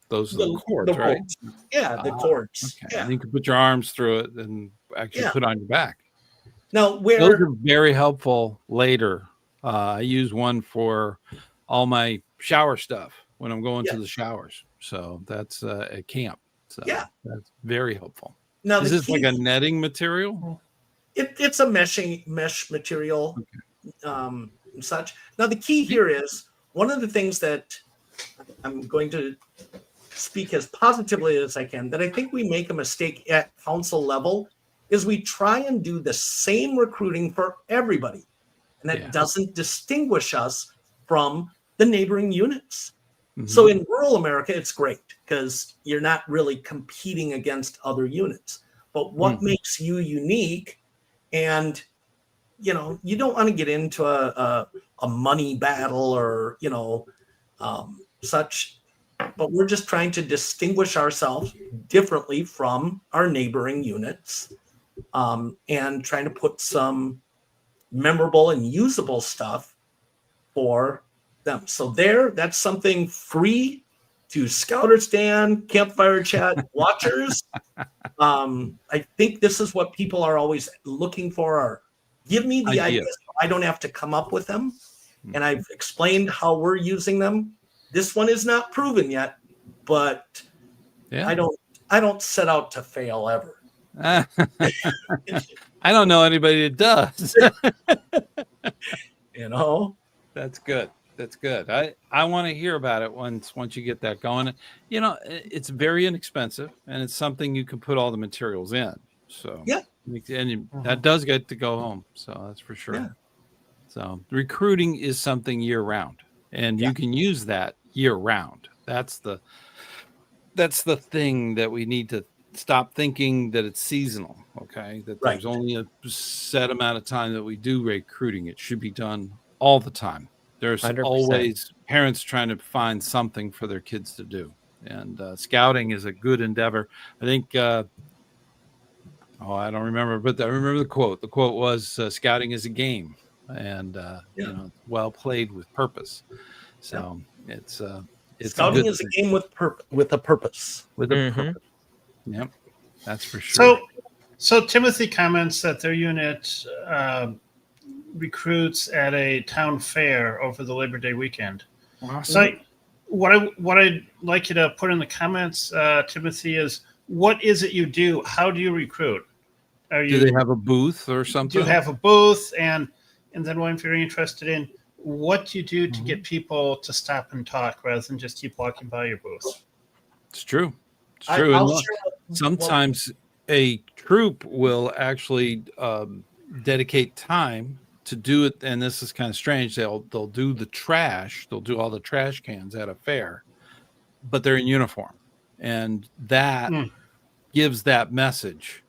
cords, right? Yeah, the cords. Okay. Yeah. And you can put your arms through it and actually put on your back. Now, those are very helpful later. I use one for all my shower stuff when I'm going to the showers. So that's at camp. So that's very helpful. Now, is this like a netting material? It's a mesh material, and such. Now, the key here is one of the things that I'm going to speak as positively as I can, that I think we make a mistake at council level, is we try and do the same recruiting for everybody. And that doesn't distinguish us from the neighboring units. Mm-hmm. So in rural America, it's great because you're not really competing against other units. But what makes you unique, and you don't want to get into a money battle or such, but we're just trying to distinguish ourselves differently from our neighboring units, and trying to put some memorable and usable stuff for them. So that's something free to ScouterStan, Campfire Chat watchers. I think this is what people are always looking for, or give me the ideas so I don't have to come up with them. And I've explained how we're using them. This one is not proven yet, but I don't set out to fail ever. I don't know anybody that does. That's good. That's good. I want to hear about it once you get that going. It's very inexpensive, and it's something you can put all the materials in. So and that does get to go home. So that's for sure. Yeah. So recruiting is something year round, and you can use that year round. That's the thing that we need to stop thinking that it's seasonal. Okay, that there's only a set amount of time that we do recruiting. It should be done all the time. There's 100%. Always parents trying to find something for their kids to do. And scouting is a good endeavor. I think, I don't remember, but I remember the quote. The quote was, scouting is a game, and, well played with purpose. So it's scouting is a game with a purpose. With a purpose. Yep, that's for sure. So Timothy comments that their unit recruits at a town fair over the Labor Day weekend. Awesome. So what I'd like you to put in the comments, Timothy, is what is it you do? How do you recruit? Do they have a booth or something? Do you have a booth? And then what I'm very interested in, what you do to get people to stop and talk rather than just keep walking by your booth. It's true. It's true. Sometimes a troop will actually dedicate time to do it, and this is kind of strange. They'll do the trash. They'll do all the trash cans at a fair, but they're in uniform, and that gives that message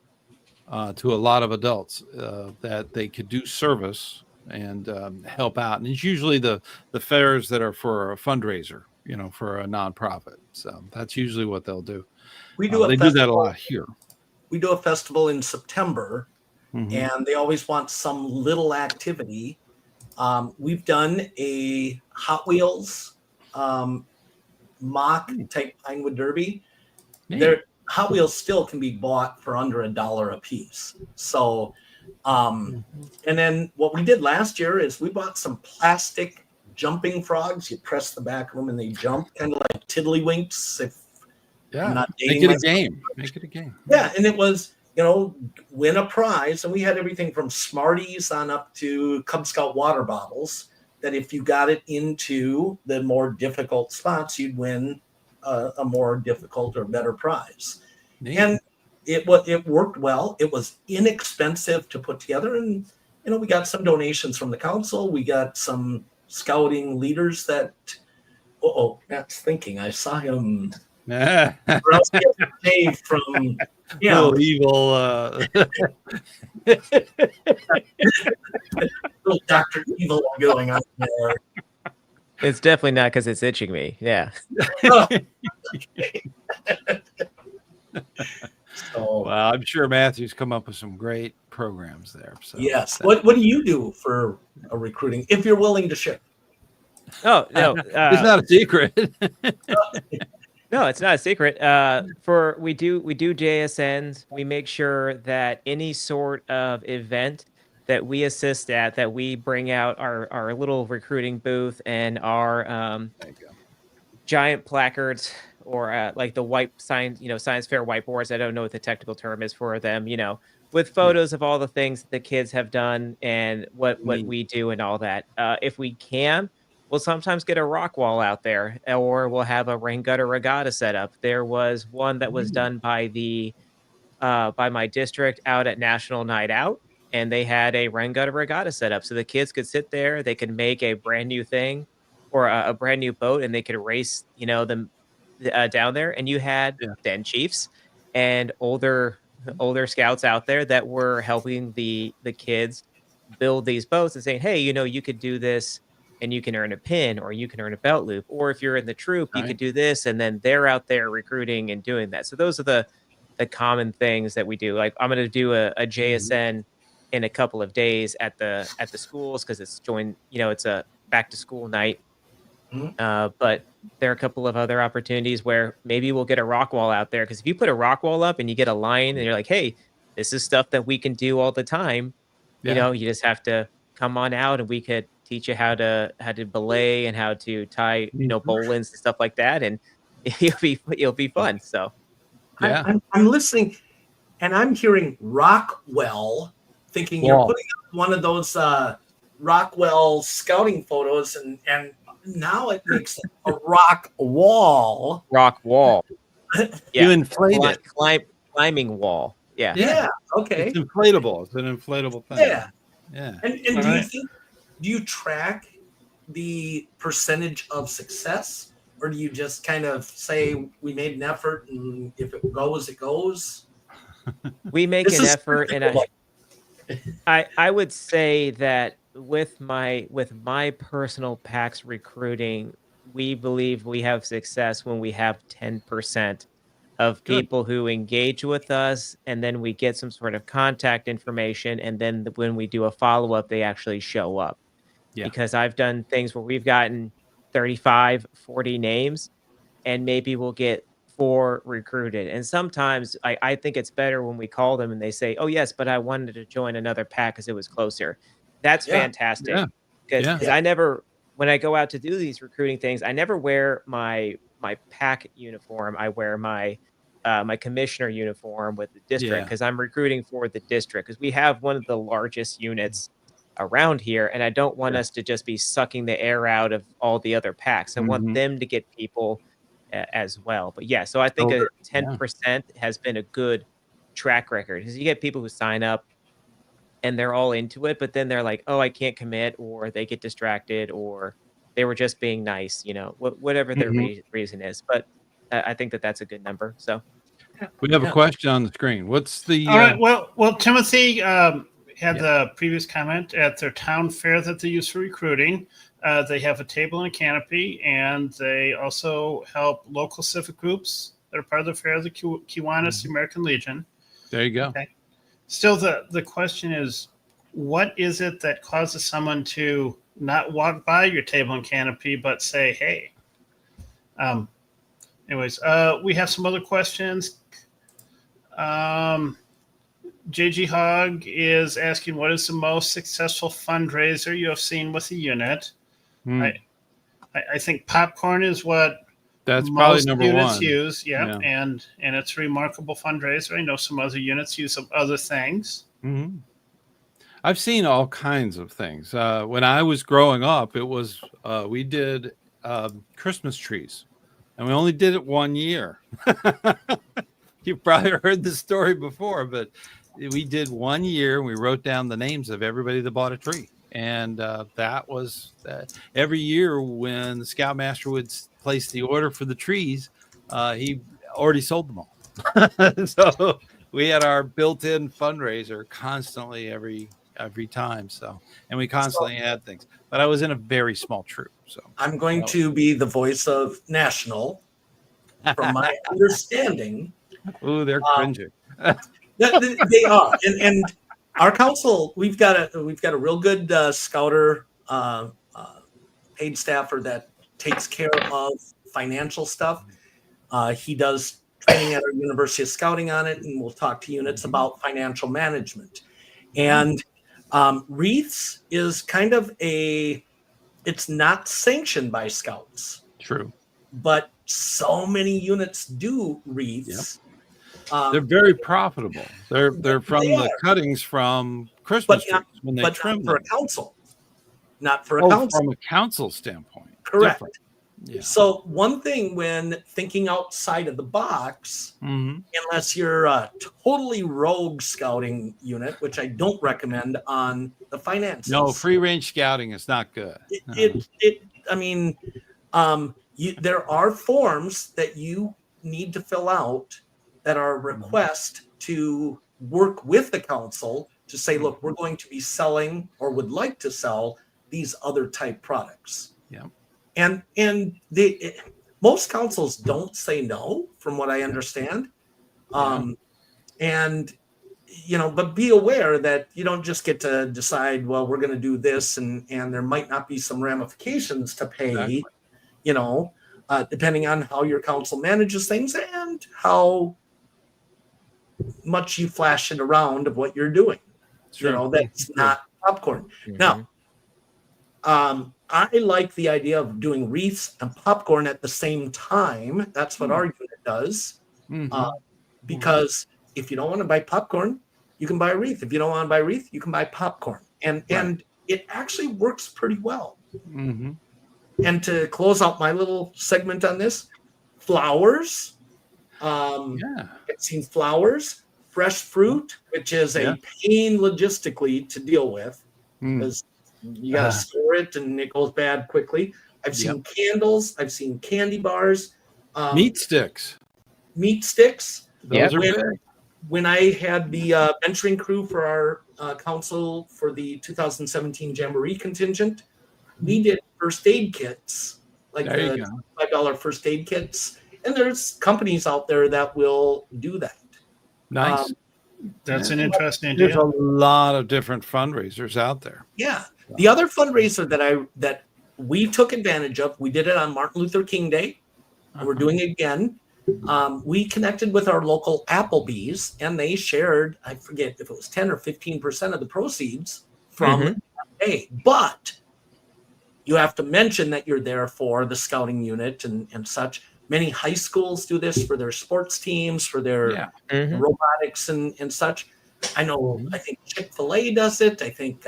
to a lot of adults that they could do service and help out. And it's usually the fairs that are for a fundraiser, for a nonprofit. So that's usually what they'll do. We do. They do that a lot here. We do a festival in September. And they always want some little activity. We've done a Hot Wheels mock type Pinewood Derby. Their Hot Wheels still can be bought for under $1 a piece. So, and then what we did last year is we bought some plastic jumping frogs. You press the back of them and they jump, kind of like tiddlywinks. Make it a game. Make it a game. Yeah, and it was, win a prize. And we had everything from Smarties on up to Cub Scout water bottles, that if you got it into the more difficult spots, you'd win a more difficult or better prize. And it worked well. It was inexpensive to put together. And, we got some donations from the council. We got some scouting leaders that, Matt's thinking. I saw him. From evil Dr. Evil going on there. It's definitely not because it's itching me. Yeah. So, well, I'm sure Matthew's come up with some great programs there. So yes. What do you do for a recruiting, if you're willing to share? Oh no, it's not a secret. No, it's not a secret. We do JSNs. We make sure that any sort of event that we assist at, that we bring out our little recruiting booth and our There you go. giant placards, or like the white science, science fair whiteboards. I don't know what the technical term is for them, with photos of all the things that the kids have done and what Neat. we do and all that. If we can, we'll sometimes get a rock wall out there, or we'll have a rain gutter regatta set up. There was one that was done by my district out at National Night Out, and they had a rain gutter regatta set up, so the kids could sit there, they could make a brand new thing, or a brand new boat, and they could race, them down there. And you had Yeah. then chiefs and older scouts out there that were helping the kids build these boats and saying, hey, you could do this and you can earn a pin, or you can earn a belt loop, or if you're in the troop, you Right. could do this. And then they're out there recruiting and doing that. So those are the common things that we do. Like, I'm going to do a JSN in a couple of days at the schools, because it's it's a back to school night. But there are a couple of other opportunities where maybe we'll get a rock wall out there, because if you put a rock wall up and you get a line and you're like, hey, this is stuff that we can do all the time, Yeah. you just have to come on out and we could teach you how to belay and how to tie bowlines and stuff like that, and it'll be fun. So Yeah. I'm listening, and I'm hearing Rockwell, thinking you're putting up one of those Rockwell scouting photos, and now it makes a rock wall. rock wall. You inflate it. Climbing wall. Yeah. Yeah. Okay. It's inflatable. It's an inflatable thing. Yeah. Yeah. And do you track the percentage of success, or do you just kind of say we made an effort and if it goes, it goes? We make This an is effort, and I would say that with my personal PAX recruiting, we believe we have success when we have 10% of people who engage with us, and then we get some sort of contact information, and then when we do a follow-up, they actually show up. Yeah. Because I've done things where we've gotten 35, 40 names, and maybe we'll get 4 recruited. And sometimes I think it's better when we call them and they say, oh yes, but I wanted to join another pack because it was closer. That's fantastic. Yeah. Because I never, when I go out to do these recruiting things, I never wear my pack uniform. I wear my commissioner uniform with the district, because I'm recruiting for the district, because we have one of the largest units around here, and I don't want us to just be sucking the air out of all the other packs. I want them to get people as well. But yeah, so I think a 10% has been a good track record, because you get people who sign up and they're all into it, but then they're like, oh, I can't commit, or they get distracted, or they were just being nice, whatever their reason is. But I think that's a good number. So We have a question on the screen. What's the All right. Well, Timothy had the previous comment at their town fair that they use for recruiting. They have a table and a canopy, and they also help local civic groups that are part of the fair, the Kiwanis, the American Legion. There you go. Okay. Still, the question is, what is it that causes someone to not walk by your table and canopy, but say, hey? Anyways, we have some other questions. JG Hogg is asking, what is the most successful fundraiser you have seen with a unit? I think popcorn is what that's most probably number units one. use. And it's a remarkable fundraiser. I know some other units use some other things. I've seen all kinds of things. When I was growing up, it was we did Christmas trees, and we only did it 1 year. You've probably heard the story before, but we did 1 year. And we wrote down the names of everybody that bought a tree, and that was every year when the Scoutmaster would place the order for the trees, he already sold them all. So we had our built-in fundraiser constantly every time. So, and we constantly had things. But I was in a very small troop. So I'm going to be the voice of National. From my understanding, ooh, they're cringing. they are, and our council, we've got a real good scouter paid staffer that takes care of financial stuff. He does training at our University of Scouting on it, and we'll talk to units about financial management. And Wreaths is kind of it's not sanctioned by Scouts. True. But so many units do wreaths. Yep. They're very profitable. They're from the cuttings from Christmas trees when they trim them. For a council. Not for a council. From a council standpoint. Correct. Yeah. So one thing when thinking outside of the box, unless you're a totally rogue scouting unit, which I don't recommend on the finances. No, free range scouting is not good. There are forms that you need to fill out that are a request to work with the council to say, look, we're going to be selling or would like to sell these other type products. Yeah. And most councils don't say no, from what I understand. But be aware that you don't just get to decide, well, we're going to do this, and there might not be some ramifications to pay, depending on how your council manages things and how much you flash it around of what you're doing. Sure. That's not popcorn. Now, I like the idea of doing wreaths and popcorn at the same time. That's what our unit does. Because if you don't want to buy popcorn, you can buy a wreath. If you don't want to buy a wreath, you can buy popcorn. And it actually works pretty well. And to close out my little segment on this, flowers. I've seen flowers, fresh fruit, which is a pain logistically to deal with because you got to store it and it goes bad quickly. I've seen candles. I've seen candy bars. Meat sticks. Those are big. When I had the venturing crew for our council for the 2017 Jamboree contingent, we did first aid kits, like the $5 first aid kits. And there's companies out there that will do that. Nice. That's an interesting idea. There's a lot of different fundraisers out there. Yeah. The other fundraiser that we took advantage of, we did it on Martin Luther King Day. We're doing it again. We connected with our local Applebee's, and they shared, I forget if it was 10 or 15% of the proceeds from that day. But you have to mention that you're there for the scouting unit and such. Many high schools do this for their sports teams, for their robotics and such. I think Chick-fil-A does it. I think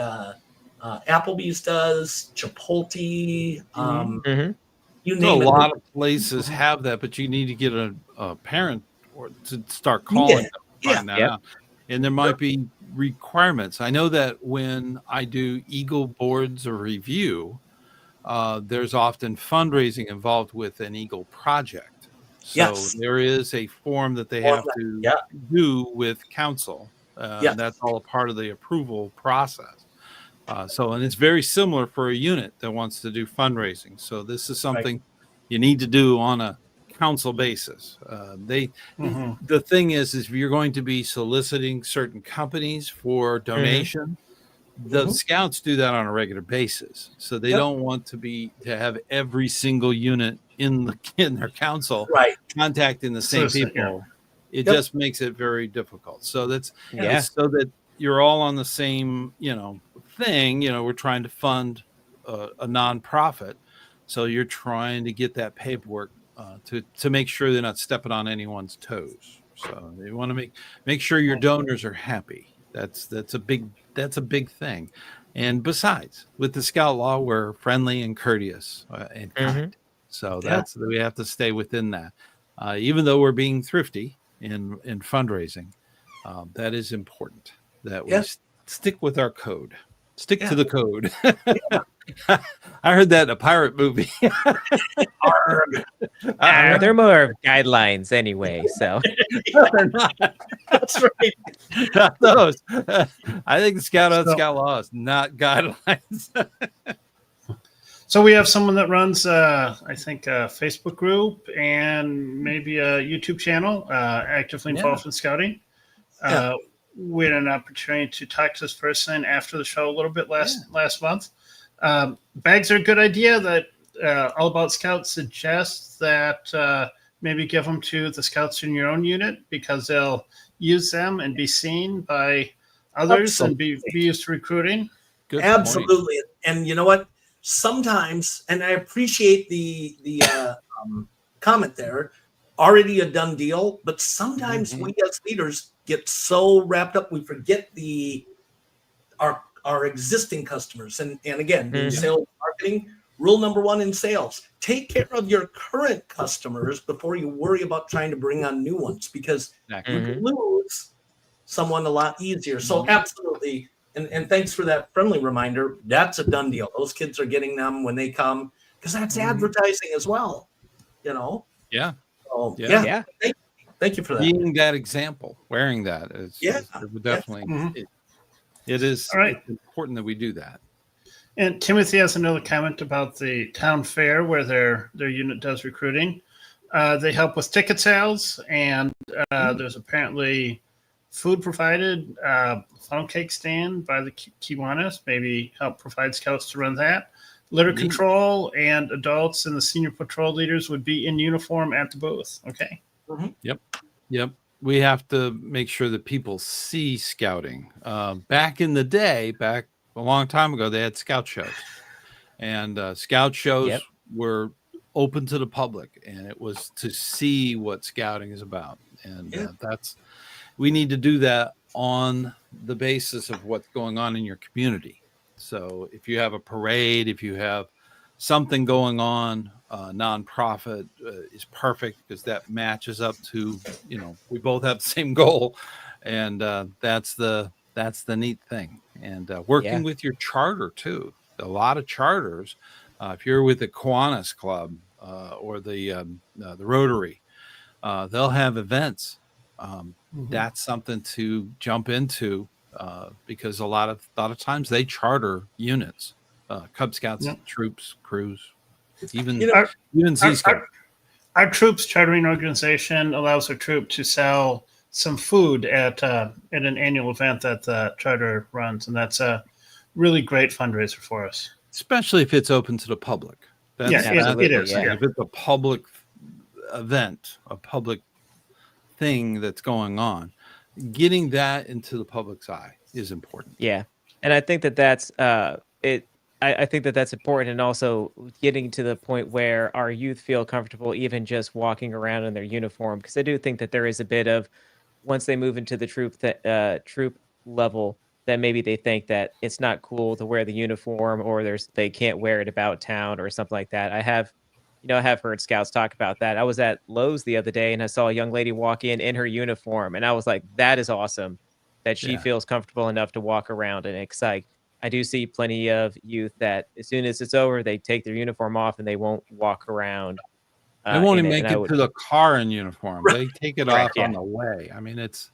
Applebee's does, Chipotle. You name it. A lot of places have that, but you need to get a parent or to start calling them to find that out. And there might be requirements. I know that when I do Eagle boards or review, there's often fundraising involved with an Eagle project. So there is a form that they have to do with council. That's all a part of the approval process. And it's very similar for a unit that wants to do fundraising. So this is something you need to do on a council basis. The thing is if you're going to be soliciting certain companies for donation, the scouts do that on a regular basis. So they don't want to have every single unit in their council contacting the same people. It just makes it very difficult. So that's so that you're all on the same, thing. We're trying to fund a nonprofit. So you're trying to get that paperwork to make sure they're not stepping on anyone's toes. So you want to make sure your donors are happy. That's a big thing. And besides, with the Scout Law, we're friendly and courteous and kind. So we have to stay within that. Even though we're being thrifty in fundraising, that is important that we stick with our code. Stick to the code. I heard that in a pirate movie. They're more of guidelines anyway, so they're not. That's right. Not those. I think the Scout Law is not guidelines. So we have someone that runs, I think, a Facebook group and maybe a YouTube channel, actively involved in scouting. We had an opportunity to talk to this person after the show a little bit last month. Bags are a good idea that All About Scouts suggests that maybe give them to the scouts in your own unit because they'll use them and be seen by others and be used to recruiting. Good Absolutely. Point. And you know what? Sometimes, and I appreciate the comment there, already a done deal, but sometimes we as leaders get so wrapped up we forget our existing customers. And again, in sales marketing, rule number 1 in sales, take care of your current customers before you worry about trying to bring on new ones, because you can lose someone a lot easier. So absolutely. And thanks for that friendly reminder. That's a done deal. Those kids are getting them when they come, because that's advertising as well, you know? Yeah. So, yeah. Thank you for that. Being that example, wearing that is definitely, it is it's important that we do that. And Timothy has another comment about the town fair where their unit does recruiting. They help with ticket sales, and there's apparently food provided, funnel cake stand by the Kiwanis, maybe help provide scouts to run that. Litter control, and adults and the senior patrol leaders would be in uniform at the booth. Okay. Yep. We have to make sure that people see scouting. Back in the day, back a long time ago, they had scout shows, and scout shows were open to the public, and it was to see what scouting is about. And we need to do that on the basis of what's going on in your community. So if you have a parade, if you have something going on, nonprofit is perfect, because that matches up to, we both have the same goal, and that's the neat thing. And working with your charter too. A lot of charters, if you're with the Kiwanis Club or the Rotary, they'll have events. That's something to jump into, because a lot of times they charter units, Cub Scouts, troops, crews, even Sea Scout. Our troops chartering organization allows a troop to sell some food at an annual event that the charter runs, and that's a really great fundraiser for us. Especially if it's open to the public. It is. Yeah. If it's a public event, a public thing that's going on, getting that into the public's eye is important. Yeah, and I think that's it. I think that's important, and also getting to the point where our youth feel comfortable even just walking around in their uniform, because I do think that there is a bit of, once they move into the troop level, that maybe they think that it's not cool to wear the uniform, or they can't wear it about town or something like that. I have heard scouts talk about that. I was at Lowe's the other day and I saw a young lady walk in her uniform, and I was like, that is awesome that she feels comfortable enough to walk around. And it's like, I do see plenty of youth that as soon as it's over, they take their uniform off and they won't walk around. They won't even make it to the car in uniform. They take it off on the way. I mean, it's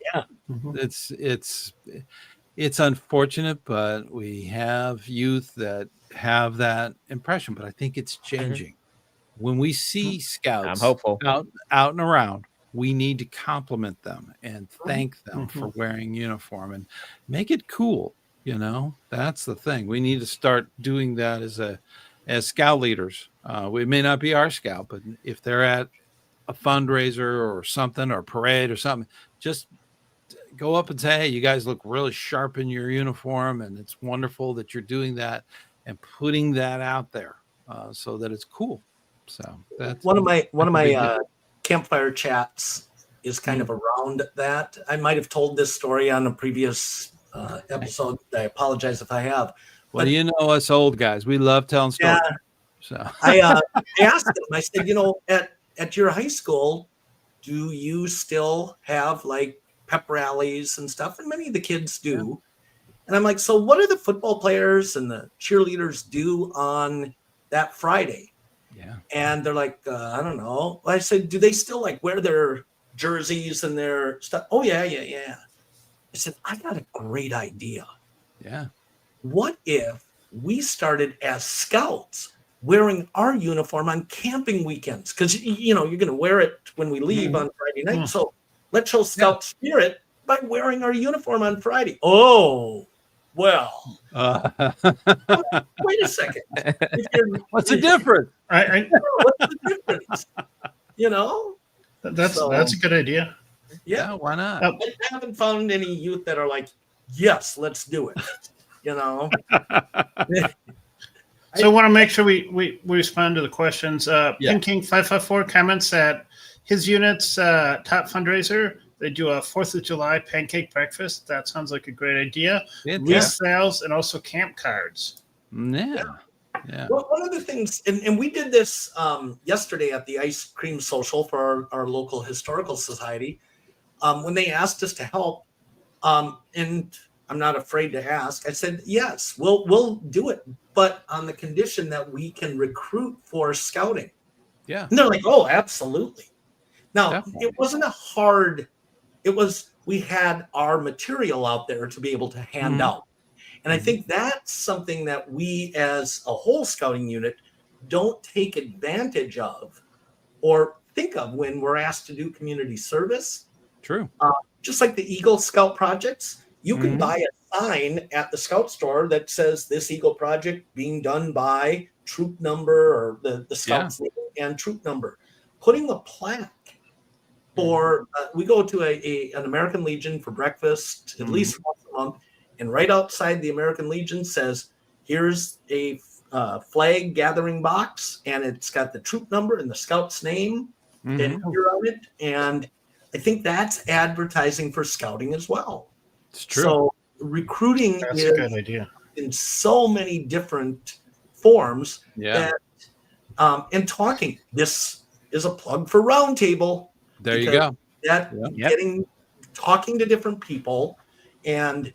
unfortunate, but we have youth that have that impression. But I think it's changing. When we see scouts I'm hopeful. out and around, we need to compliment them and thank them for wearing uniform and make it cool. That's the thing. We need to start doing that as scout leaders. We may not be our scout, but if they're at a fundraiser or something, or parade or something, just go up and say, hey, you guys look really sharp in your uniform, and it's wonderful that you're doing that, and putting that out there so that it's cool. So that's one of my campfire chats is kind of around that. I might have told this story on a previous episode. I apologize if I have. Well, us old guys, we love telling stories. Yeah. So I asked him, I said, at your high school, do you still have like pep rallies and stuff? And many of the kids do. Yeah. And I'm like, so what do the football players and the cheerleaders do on that Friday? Yeah. And they're like, I don't know. I said, do they still like wear their jerseys and their stuff? Oh, yeah. I said, I got a great idea. Yeah. What if we started as scouts wearing our uniform on camping weekends? Because, you're going to wear it when we leave on Friday night. Yeah. So let's show scout spirit by wearing our uniform on Friday. Oh, well. Wait a second. What's the difference? What's the difference? That's a good idea. Yeah, why not? I haven't found any youth that are like, yes, let's do it. You know. So I want to make sure we respond to the questions. Pin King 554 comments that his unit's top fundraiser. They do a 4th of July pancake breakfast. That sounds like a great idea. Wreath sales and also camp cards. Yeah. Well, one of the things, and we did this yesterday at the ice cream social for our local historical society, when they asked us to help, and I'm not afraid to ask. I said, yes, we'll do it, but on the condition that we can recruit for scouting. Yeah. And they're like, oh, absolutely. Now, Definitely. it wasn't we had our material out there to be able to hand out. And I think that's something that we as a whole scouting unit don't take advantage of or think of when we're asked to do community service. True. Just like the Eagle Scout projects, you can buy a sign at the Scout store that says this Eagle project being done by troop number or the Scout's name and troop number. Putting a plaque for, we go to an American Legion for breakfast at least once a month. And right outside the American Legion says, here's a flag gathering box, and it's got the troop number and the Scout's name and here on it. And I think that's advertising for scouting as well. It's true. So recruiting That's is a good idea. in so many different forms. Yeah. That, and talking. This is a plug for Roundtable. There you go. Talking to different people and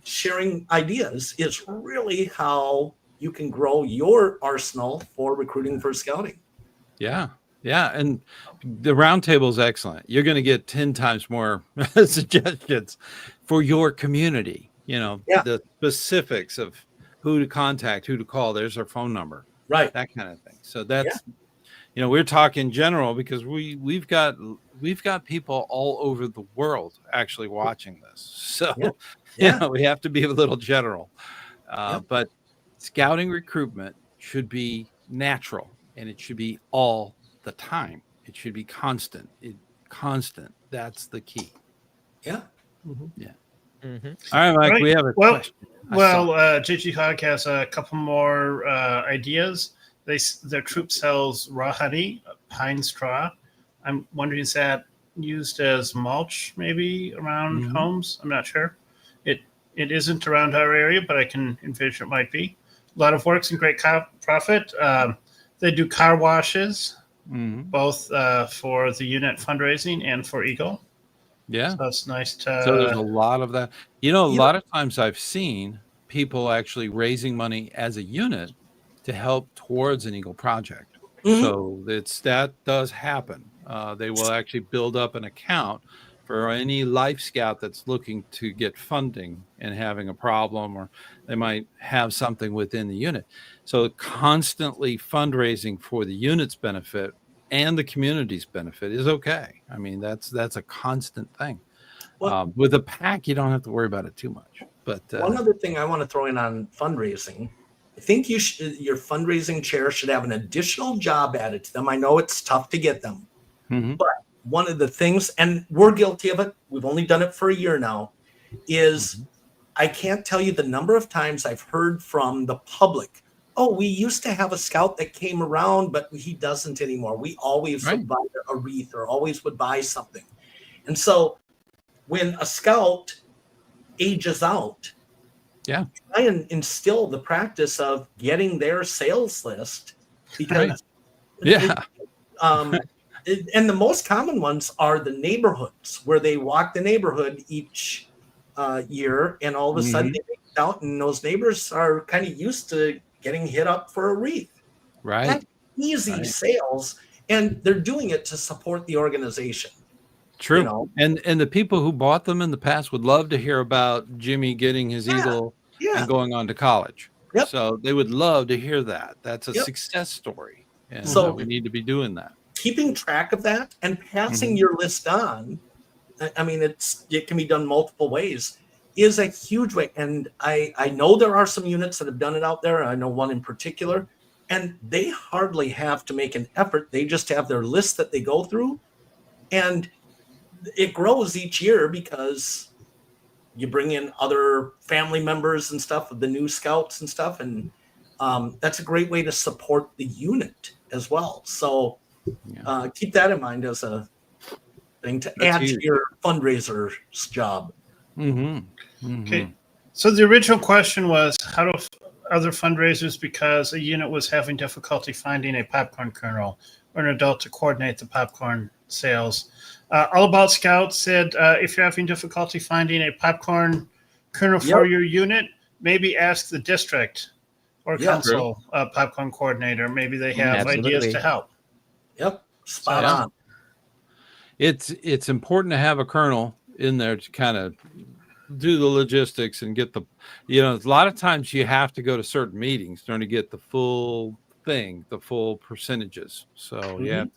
sharing ideas is really how you can grow your arsenal for recruiting for scouting. Yeah. And the roundtable is excellent. You're going to get 10 times more suggestions for your community. The specifics of who to contact, who to call. There's our phone number, right? That kind of thing. So that's, we're talking general because we've got people all over the world actually watching this. So, we have to be a little general. But scouting recruitment should be natural, and it should be all the time. It should be constant. That's the key. Yeah. All right, Mike, we have a question. JG Hogg has a couple more ideas. Their troop sells raw honey, pine straw. I'm wondering, is that used as mulch maybe around homes? I'm not sure. It isn't around our area, but I can envision it might be. A lot of works and great profit. They do car washes, both for the unit fundraising and for Eagle. Yeah. So that's nice to... So there's a lot of that. A lot of times I've seen people actually raising money as a unit to help towards an Eagle project. So that does happen. They will actually build up an account for any Life Scout that's looking to get funding and having a problem, or they might have something within the unit. So constantly fundraising for the unit's benefit and the community's benefit is okay. I mean, that's a constant thing. With a pack, you don't have to worry about it too much. But one other thing I want to throw in on fundraising, I think your fundraising chair should have an additional job added to them. I know it's tough to get them, but one of the things, and we're guilty of it, we've only done it for a year now, is I can't tell you the number of times I've heard from the public, oh, we used to have a scout that came around, but he doesn't anymore. We always would buy a wreath or always would buy something. And so when a scout ages out, try and instill the practice of getting their sales list, because and the most common ones are the neighborhoods where they walk the neighborhood each year, and all of a sudden they make it out, and those neighbors are kind of used to getting hit up for a wreath. Right. That's easy sales, and they're doing it to support the organization. True. And the people who bought them in the past would love to hear about Jimmy getting his Eagle and going on to college. So they would love to hear that. That's a success story. And so we need to be doing that. Keeping track of that and passing your list on, I mean, it can be done multiple ways, is a huge way. And I know there are some units that have done it out there. I know one in particular, and they hardly have to make an effort. They just have their list that they go through, and it grows each year because you bring in other family members and stuff of the new scouts and stuff, and that's a great way to support the unit as well. So keep that in mind as a thing to add to your fundraiser's job. Okay. So the original question was, how do other fundraisers, because a unit was having difficulty finding a popcorn kernel or an adult to coordinate the popcorn sales. All About Scouts said, if you're having difficulty finding a popcorn kernel for your unit, maybe ask the district or council popcorn coordinator. Maybe they have ideas to help. Yep, spot on. It's important to have a kernel in there to kind of do the logistics and get the, a lot of times you have to go to certain meetings in order to get the full thing, the full percentages. So you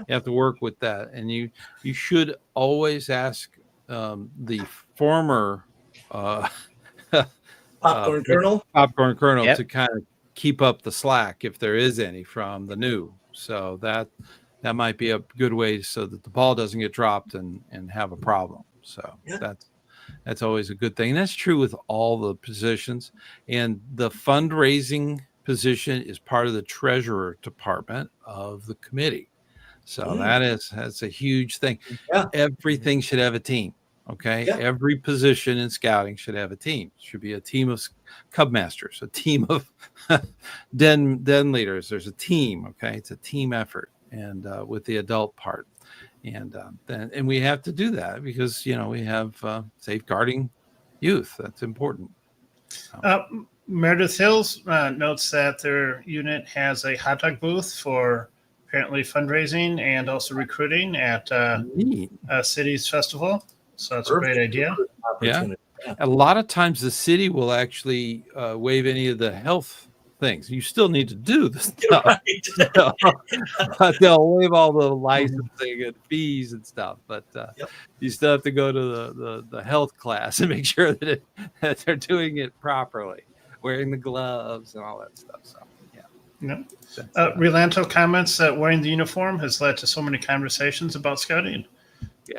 have to work with that, and you should always ask the former popcorn kernel to kind of keep up the slack if there is any from the new. So that might be a good way so that the ball doesn't get dropped and have a problem. So that's always a good thing. And that's true with all the positions. And the fundraising position is part of the treasurer department of the committee. So that's a huge thing. Everything should have a team. Okay. Every position in scouting should have a team. It should be a team of cub masters, a team of den leaders. There's a team. Okay. It's a team effort, and with the adult part. And we have to do that because, we have safeguarding youth. That's important. So. Meredith Hills notes that their unit has a hot dog booth for apparently fundraising and also recruiting at Cities Festival. So that's a great idea. Yeah. A lot of times the city will actually waive any of the health things. You still need to do the stuff. But they'll waive all the licensing and fees and stuff. But you still have to go to the health class and make sure that they're doing it properly, wearing the gloves and all that stuff. So Relanto comments that wearing the uniform has led to so many conversations about scouting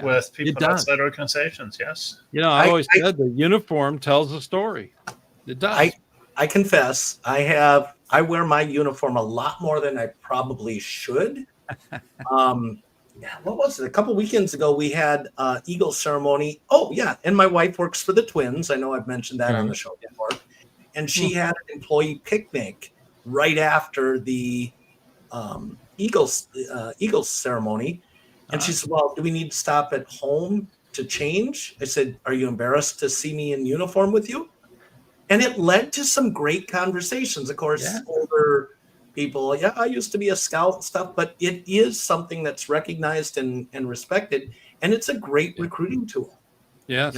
with people outside organizations. Yes. I always said the uniform tells a story. It does. I confess, I wear my uniform a lot more than I probably should. What was it? A couple weekends ago, we had Eagle ceremony. Oh, yeah. And my wife works for the Twins. I know I've mentioned that on the show before. And she had an employee picnic right after the Eagles ceremony. And she said, well, do we need to stop at home to change? I said, are you embarrassed to see me in uniform with you? And it led to some great conversations. Of course, older people, I used to be a scout and stuff, but it is something that's recognized and respected. And it's a great recruiting tool. Yes.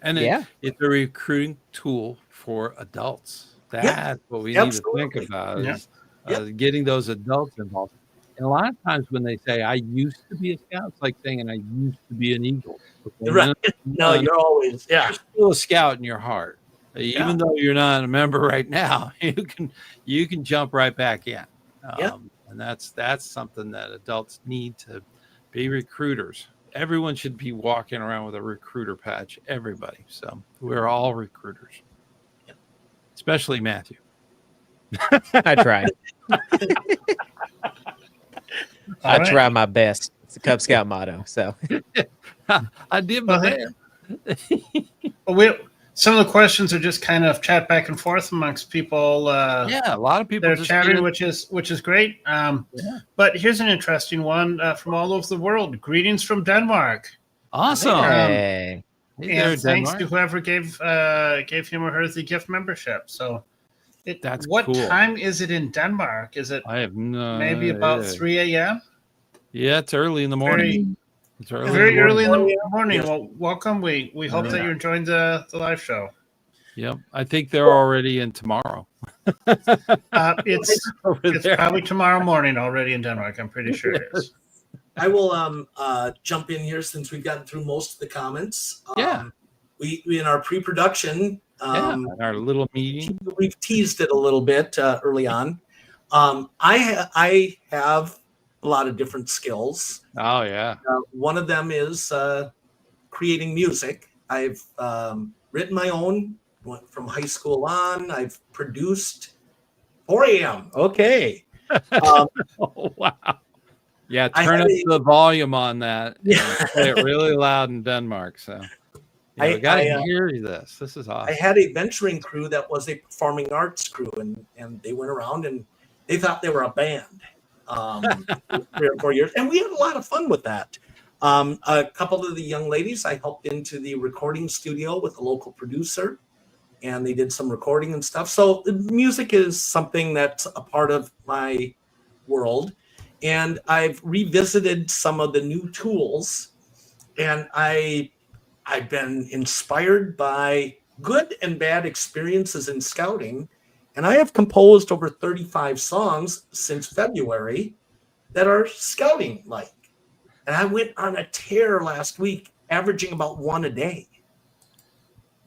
And it's a recruiting tool for adults. That's what we need to think about is getting those adults involved. And a lot of times when they say, I used to be a scout, it's like saying, I used to be an eagle. Okay? Right. No, you're always, you're still a scout in your heart. Even though you're not a member right now, you can jump right back in. And that's something that adults need to be recruiters. Everyone should be walking around with a recruiter patch. Everybody. So we're all recruiters, especially Matthew. I try. I try my best. It's a Cub Scout motto. So I did my best. Some of the questions are just kind of chat back and forth amongst people. A lot of people they're chatting, which is great. But here's an interesting one from all over the world. Greetings from Denmark. Awesome. And thanks to whoever gave him or her the gift membership. So, what cool. time is it in Denmark? Is it? I have no. Maybe about 3 a.m. Yeah, it's early in the morning. It's very early in the morning. Well, welcome. We hope that you're enjoying the live show. Yep, I think they're already in tomorrow. It's probably tomorrow morning already in Denmark. I'm pretty sure it is. I will jump in here since we've gotten through most of the comments. We in our pre-production, our little meeting, we've teased it a little bit early on. I have a lot of different skills. Oh yeah. One of them is creating music. I've written my own, went from high school on. I've produced 4 a.m. Okay. Oh, wow. Yeah, turn up the volume on that. Yeah. Play it really loud in Denmark. So we got to hear this. This is awesome. I had a venturing crew that was a performing arts crew, and they went around and they thought they were a band 3 or 4 years. And we had a lot of fun with that. A couple of the young ladies, I helped into the recording studio with a local producer, and they did some recording and stuff. So the music is something that's a part of my world. And I've revisited some of the new tools, and I've been inspired by good and bad experiences in scouting. And I have composed over 35 songs since February that are scouting like. And I went on a tear last week, averaging about one a day.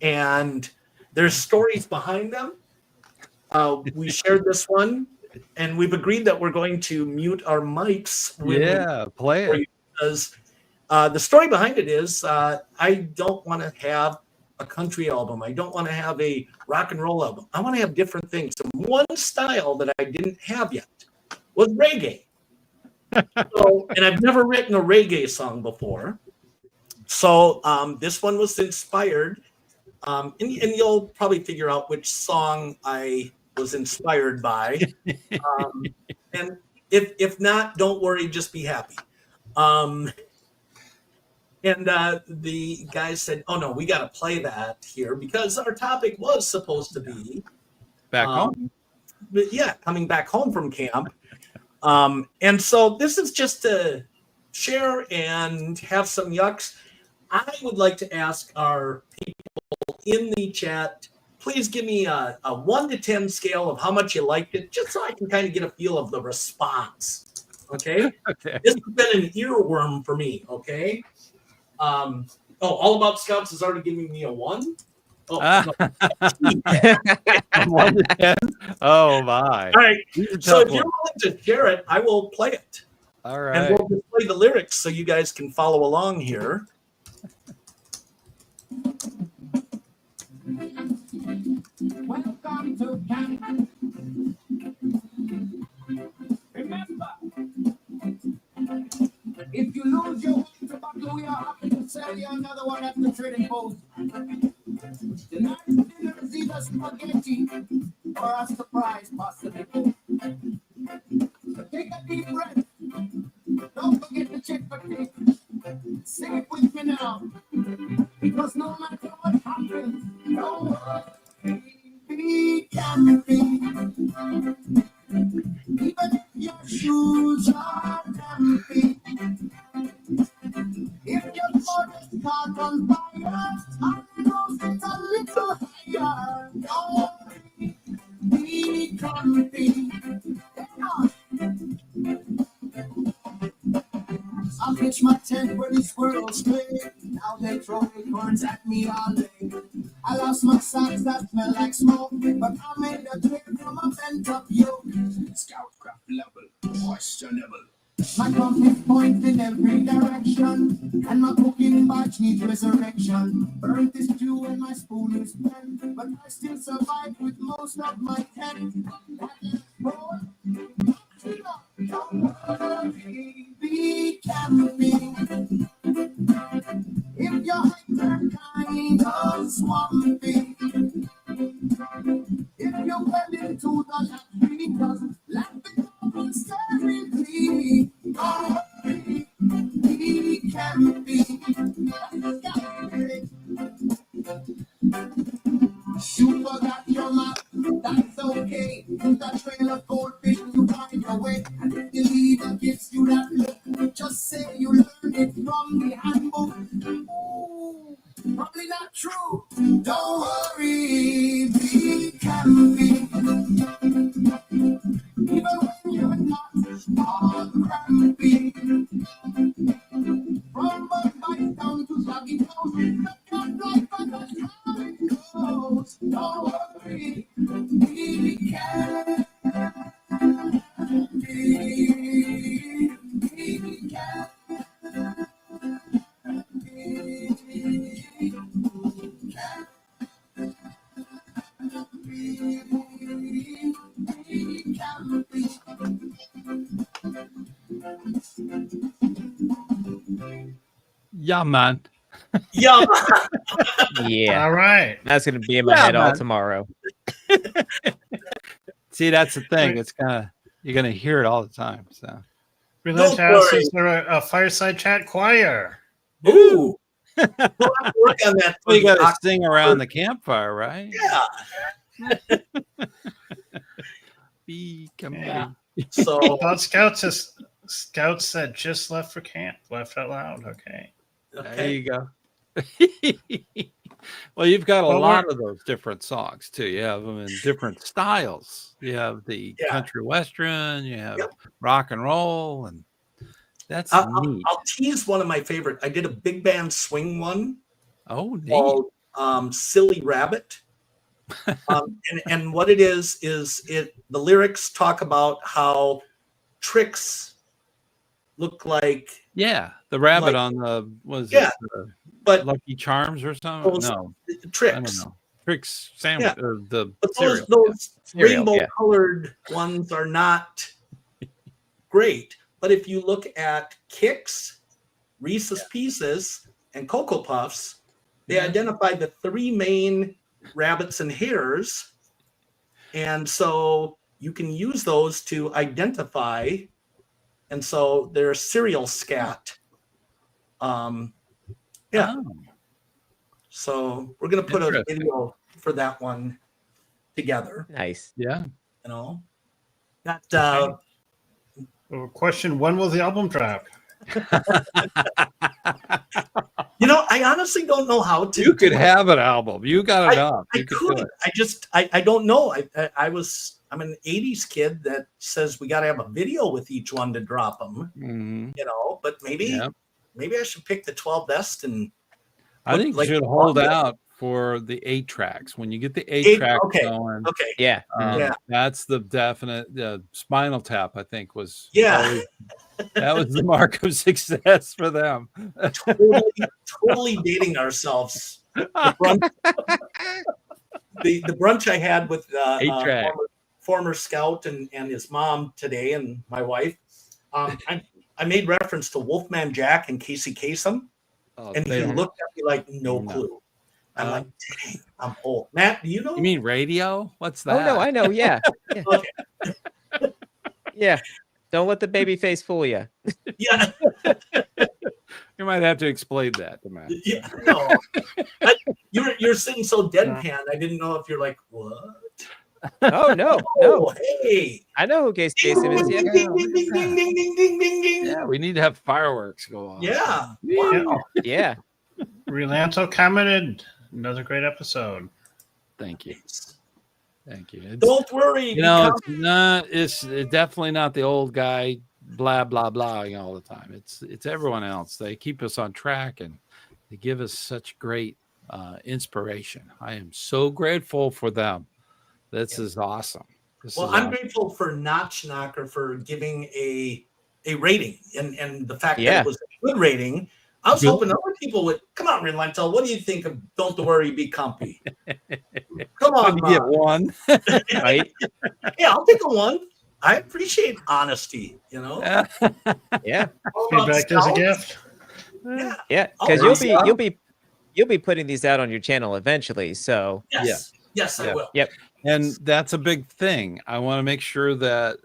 And there's stories behind them. We shared this one, and we've agreed that we're going to mute our mics. Play it. Because the story behind it is I don't want to have a country album. I don't want to have a rock and roll album. I want to have different things. And one style that I didn't have yet was reggae. And I've never written a reggae song before. So this one was inspired. And you'll probably figure out which song I was inspired by. And if not, don't worry, just be happy. And the guys said, oh, no, we got to play that here because our topic was supposed to be back home. But yeah, coming back home from camp. And so this is just to share and have some yucks. I would like to ask our people in the chat, please give me a 1 to 10 scale of how much you liked it, just so I can kind of get a feel of the response. Okay? Okay. This has been an earworm for me. Okay. All About Scouts is already giving me a 1. Oh, no. 1 to 10. Oh my! All right. So if you're willing to share it, I will play it. All right. And we'll just play the lyrics so you guys can follow along here. Welcome to camp. Remember, if you lose your way to battle, we are happy to sell you another one at the trading post. Tonight's dinner is either spaghetti or a surprise possibly. So take a deep breath. Don't forget to check for tape. Sing it with me now. Because no matter what happens, no we can be. Even if your shoes are empty. If your foot is caught on fire, I know it's a little higher. Don't be comfy. I pitch my tent where the squirrels play. Now they throw acorns at me all day. I lost my socks that smell like smoke, but I made a trip from a bent up yoke. Scoutcraft level, questionable. My compass points in every direction, and my cooking batch needs resurrection. Burnt this stew and my spoon is bent, but I still survive with most of my tent. Don't worry, be camping. If your hands are kind of swampy, if you're well into the laundry, cause laughing over hysterically, don't worry, be camping. You forgot your map, that's okay. Use that trail of goldfish to find your way. And if the leader gives you that look, just say you learned it from the handbook. Ooh, probably not true. Don't worry, be camping. Even when you're not all crampy. From Mumbai down to Soggy Town, the camp life and that's how it goes. Don't worry, be camping. Be camping. Yeah, man. Yeah. Yeah, All right. that's gonna be in my Yeah, head all man. tomorrow. See, that's the thing. Right. It's you're gonna hear it all the time. So Relent Don't asks, worry. is there a fireside chat choir? Ooh. We'll have to work on that. For you the got to October. sing around the campfire, right? Yeah. Be Yeah. company. So About Scouts said just left for camp. Laughed out loud. Okay. There okay. you go. Well, you've got a Well, lot of those different songs too. You have them in different styles. You have the Yeah. country western, you have Yep. rock and roll, and that's neat. I'll tease one of my favorite. I did a big band swing one Oh, neat. called Silly Rabbit. And what it is the lyrics talk about how tricks look like, Yeah, the rabbit like- on the was Yeah, it the but Lucky Charms or something? those No, I tricks. don't know. Tricks sandwich or the But cereal. those Cereal, rainbow yeah. colored ones are not great. But if you look at Kix, Reese's Pieces, and Cocoa Puffs, they identified the three main rabbits and hares. And so you can use those to identify. And so they're cereal scat. Yeah. Oh, So we're going to put a Interesting. video for that one together, Nice. yeah. you know. That Well, question: when will the album drop? you know, I honestly don't know how to. You could have an album. You got it up. I You could do could. it. I don't know. I'm an 80s kid that says we got to have a video with each one to drop them, Mhm. you know, but maybe Yeah. I should pick the 12 best and I think like you should hold one- out for the 8 tracks. When you get the 8 Eight- tracks okay. going, okay. Yeah. Yeah. that's the definite Spinal Tap, I think, was Yeah. always- that was the mark of success for them. totally dating ourselves. The brunch I had with 8-track. former scout and his mom today and my wife, I made reference to Wolfman Jack and Casey Kasem, Oh, and they he don't- looked at me like no No. clue. I'm like, dang, I'm old. Matt, do you know? You mean radio? What's Oh that? no, I know. Yeah. Yeah. Okay. Yeah. Don't let the baby face fool you. Yeah, You might have to explain that to Matt. yeah, no. You're sitting so deadpan. I didn't know if you're like, what? Oh no, Oh, no. hey. I know who Casey Ding, Kasem is. ding, Yeah. ding, ding, ding, ding, ding, ding, ding, ding, ding. Yeah, we need to have fireworks go on. Yeah. Yeah. Wow. Yeah. Relanto commented, another great episode. Thank you. Thank you. It's, Don't worry. you know, become- it's definitely not the old guy blah blah blahing all the time. It's everyone else. They keep us on track and they give us such great inspiration. I am so grateful for them. This is awesome. Well, I'm grateful for Notch Knocker for giving a rating and the fact Yeah. that it was a good rating. I was Good. hoping other people would come on, Relentel. What do you think of Don't Worry, Be Comfy? Come on, you get Bob. one. Right. Yeah, I'll take a one. I appreciate honesty, you know. Yeah. All about Feedback is a scouts. gift. Yeah. Yeah. Oh, Because nice. you'll be putting these out on your channel eventually. So Yes. Yes, I Yeah. will. And that's a big thing. I want to make sure that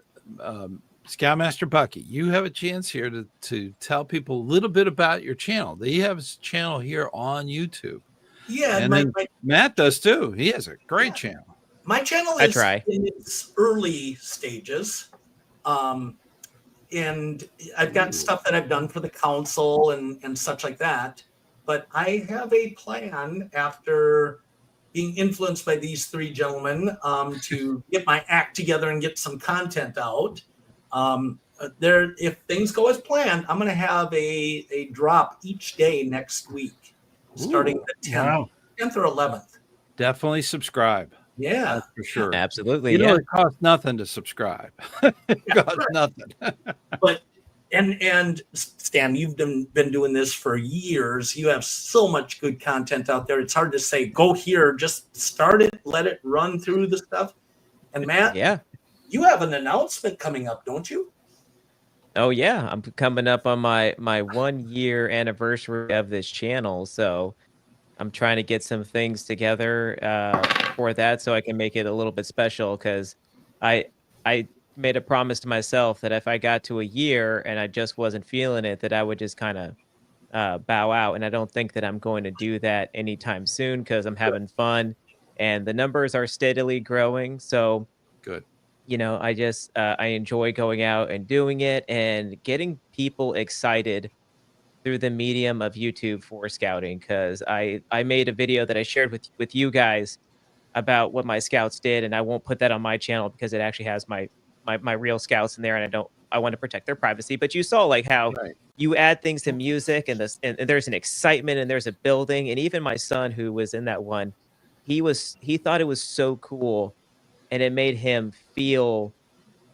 Scoutmaster Bucky, you have a chance here to tell people a little bit about your channel. You have a channel here on YouTube. Yeah, And then Matt does too. He has a great channel. my channel I is try. in its early stages. And I've got stuff that I've done for the council and such like that. But I have a plan after being influenced by these three gentlemen to get my act together and get some content out. If things go as planned, I'm going to have a drop each day next week, starting the 10th, Wow. 10th or 11th. Definitely subscribe. Yeah. That's for sure. absolutely. You know, Yeah. it costs nothing to subscribe. It costs nothing. But and Stan, you've been doing this for years. You have so much good content out there. It's hard to say, go here, just start it, let it run through the stuff. And Matt, Yeah. you have an announcement coming up, don't you? Oh yeah, I'm coming up on my 1 year anniversary of this channel, so I'm trying to get some things together for that so I can make it a little bit special because I I made a promise to myself that if I got to a year and I just wasn't feeling it, that I would just kind of bow out. And I don't think that I'm going to do that anytime soon because I'm having fun and the numbers are steadily growing. So Good. I just I enjoy going out and doing it and getting people excited through the medium of YouTube for scouting because I made a video that I shared with you guys about what my scouts did, and I won't put that on my channel because it actually has my real scouts in there, and I want to protect their privacy. But you saw like how Right. you add things to music and there's an excitement and there's a building, and even my son who was in that one, he thought it was so cool, and it made him feel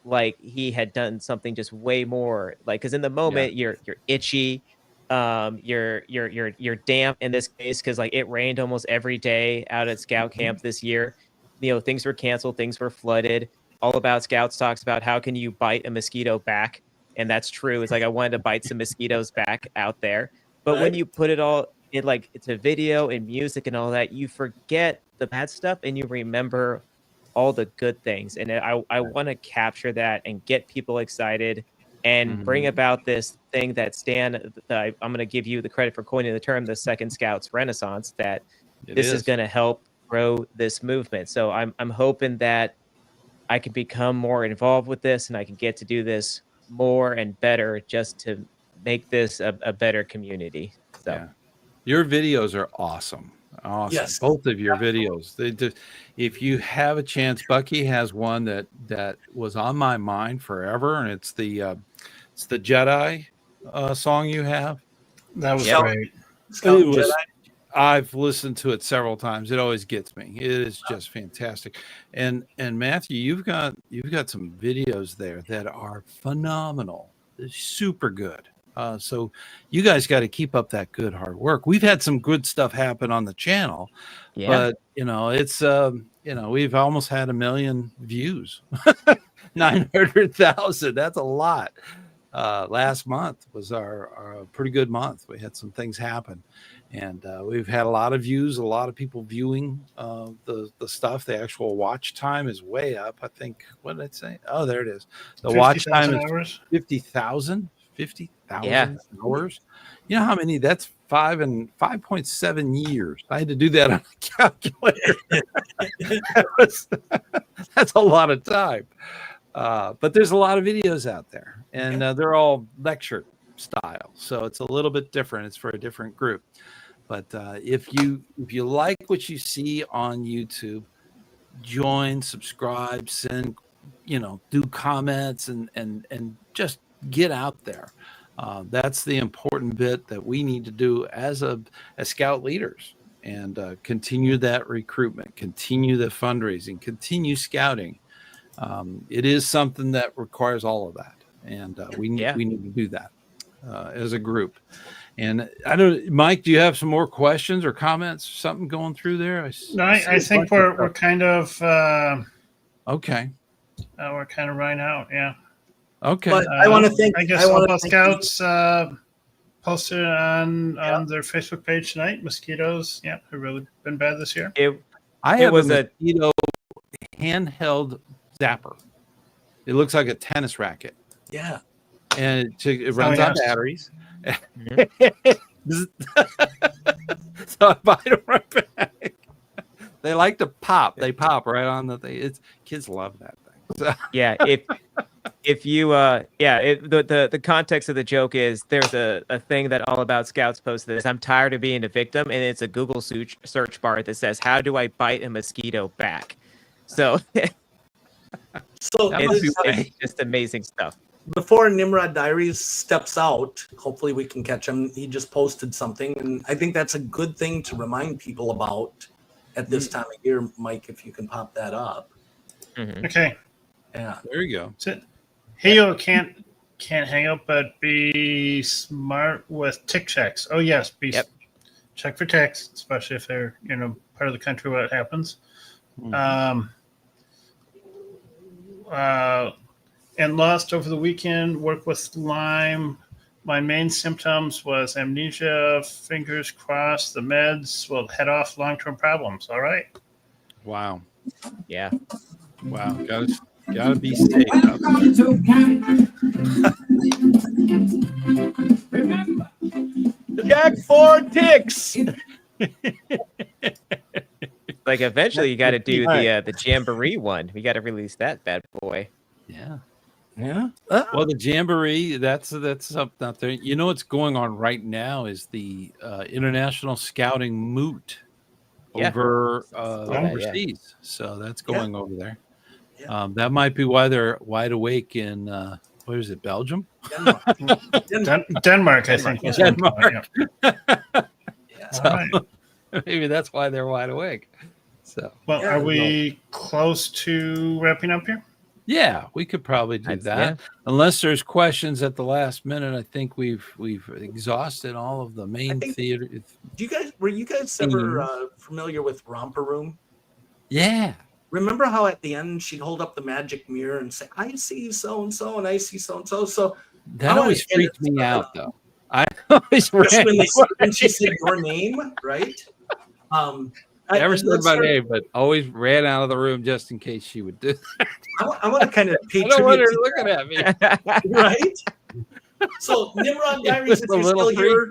like he had done something just way more like because in the Yeah. moment you're itchy, you're damp in this case because like it rained almost every day out at scout camp this year. Things were canceled, things were flooded. All About Scouts talks about how can you bite a mosquito back, and that's true. It's like I wanted to bite some mosquitoes back out there, but when Right. you put it all in like it's a video and music and all that, you forget the bad stuff and you remember all the good things. And I want to capture that and get people excited and bring Mhm. about this thing that I'm going to give you the credit for coining the term, the Second Scouts Renaissance, that It this is is. going to help grow this movement. So I'm hoping that I can become more involved with this and I can get to do this more and better just to make this a better community. So Yeah. Your videos are awesome. Awesome. Yes. Both of your videos. They just, if you have a chance, Bucky has one that was on my mind forever, and it's the Jedi song you have. That was Yep. great. Scout It and was. Jedi. I've listened to it several times. It always gets me. It is just fantastic. And Matthew, you've got some videos there that are phenomenal. They're super good. So you guys got to keep up that good hard work. We've had some good stuff happen on the channel, yeah. but it's we've almost had 1 million views. 900,000. That's a lot. Last month was our pretty good month. We had some things happen, and we've had a lot of views, a lot of people viewing the stuff. The actual watch time is way up. I think, what did I say? Oh, there it is. The watch time 50,000 is hours. 50,000 Yeah. hours. You know how many? That's 5.7 years. I had to do that on a calculator. That's a lot of time. But there's a lot of videos out there, and they're all lecture style, so it's a little bit different. It's for a different group. But if you like what you see on YouTube, join, subscribe, send, do comments, and just get out there. That's the important bit that we need to do as scout leaders, and continue that recruitment, continue the fundraising, continue scouting. It is something that requires all of that, and we need to do that as a group. And I don't, Mike, do you have some more questions or comments? Something going through there? No, I think we're kind of okay. We're kind of running out. Yeah. Okay. But I want to thank. I guess All About Scouts posted on their Facebook page tonight. Mosquitoes, have really been bad this year. I have a mosquito handheld zapper. It looks like a tennis racket. Yeah. And it runs on batteries. So I buy it right back. They like to pop. They pop right on the thing. Kids love that thing. So. Yeah. If you the context of the joke is there's a thing that All About Scouts posted this. I'm tired of being a victim, and it's a Google search bar that says, "How do I bite a mosquito back?" So it's just amazing stuff. Before Nimrod Diaries steps out, hopefully we can catch him. He just posted something, and I think that's a good thing to remind people about at this time of year. Mike, if you can pop that up. Mm-hmm. Okay. Yeah. There you go. That's it. Hey, can't hang up, but be smart with tick checks. Oh yes, check for ticks, especially if they're part of the country where it happens. and lost over the weekend. Work with Lyme. My main symptoms was amnesia. Fingers crossed. The meds will head off long-term problems. All right. Wow. Yeah. Wow. Gotta be safe. Welcome to camp. Remember, Jack 4 ticks. Like eventually you got to do the jamboree one. We got to release that bad boy. Yeah. Yeah. Well, the jamboree, that's up out there. You know what's going on right now is the International Scouting Moot Yeah. over that, yeah. overseas. So that's going over there. Yeah. That might be why they're wide awake in what is it, Belgium? Denmark, I think. was one point, Denmark. yeah. So, All right. maybe that's why they're wide awake. So Well, are we close to wrapping up here? yeah, we could probably do that. Unless there's questions at the last minute. I think we've exhausted all of the main theater. Were you guys ever familiar with Romper Room? Yeah. Remember how at the end she'd hold up the magic mirror and say, "I see so and so, and I see so and so." So that always freaked me out, though. I always when she said your name, right? I never said my name, but always ran out of the room just in case she would do that. I want to kind of pay I don't want her tribute to looking at me, right? So Nimrod Diaries, if you're still here,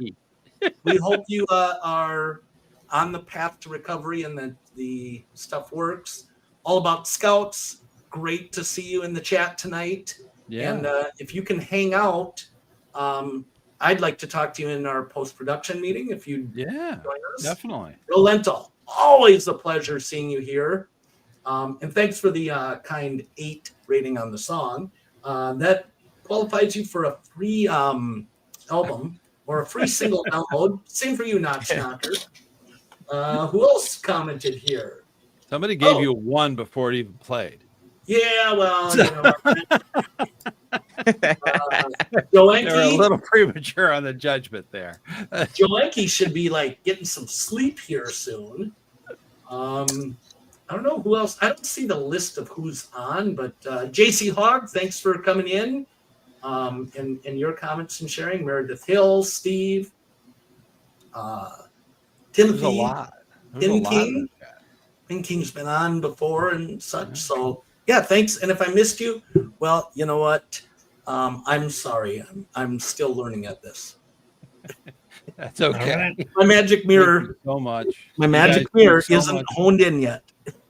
we hope you are on the path to recovery and that the stuff works. All about Scouts. Great to see you in the chat tonight. Yeah. And if you can hang out, I'd like to talk to you in our post-production meeting. If you join us, definitely. Rolental, always a pleasure seeing you here. And thanks for the kind 8 rating on the song. That qualifies you for a free album or a free single download. Same for you, Notch Knocker. Who else commented here? Somebody gave you a 1 before it even played. Yeah, well, you know, Joanke, They're a little premature on the judgment there. Joanke should be like getting some sleep here soon. I don't know who else. I don't see the list of who's on, but JC Hogg, thanks for coming in and your comments and sharing. Meredith Hill, Steve, Timothy, There's a lot. Tim King. Tim King's been on before and such. So yeah, thanks. And if I missed you, well, you know what? I'm sorry. I'm still learning at this. That's okay. Right. My magic mirror. So much. My magic mirror isn't honed in yet.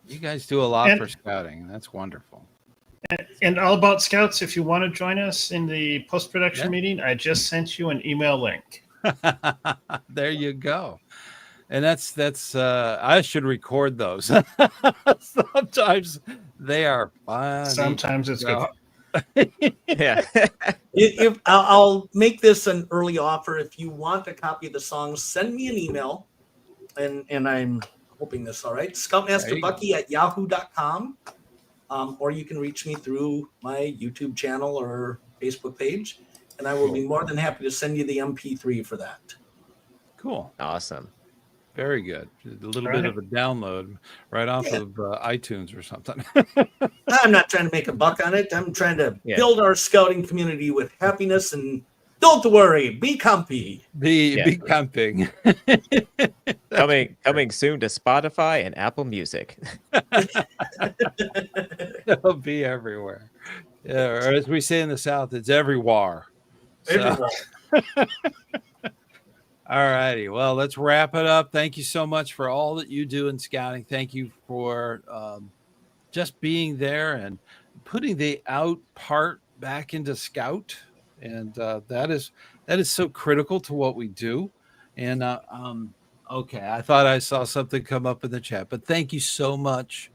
You guys do a lot for scouting. That's wonderful. And all about Scouts, if you want to join us in the post-production meeting, I just sent you an email link. There you go. And that's I should record those. Sometimes they are fun. Sometimes it's good. Yeah. If I'll make this an early offer. If you want a copy of the song, send me an email. And I'm hoping this all right. Scoutmasterbucky@yahoo.com. Or you can reach me through my YouTube channel or Facebook page. And I will be more than happy to send you the MP3 for that. Cool. Awesome. Very good. A little bit of a download right off of iTunes or something. I'm not trying to make a buck on it. I'm trying to build our scouting community with happiness, and don't worry, be comfy. Be camping. Coming soon to Spotify and Apple Music. It'll be everywhere. Yeah, or as we say in the South, it's everywhere. Everywhere. All righty. Well, let's wrap it up. Thank you so much for all that you do in scouting. Thank you for just being there and putting the out part back into Scout. And that is so critical to what we do. And okay, I thought I saw something come up in the chat, but thank you so much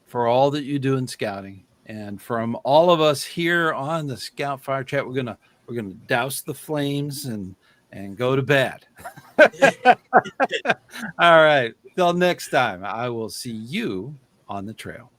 for all that you do in scouting. And from all of us here on the Campfire Chat, we're gonna douse the flames and go to bed. All right. Till next time, I will see you on the trail.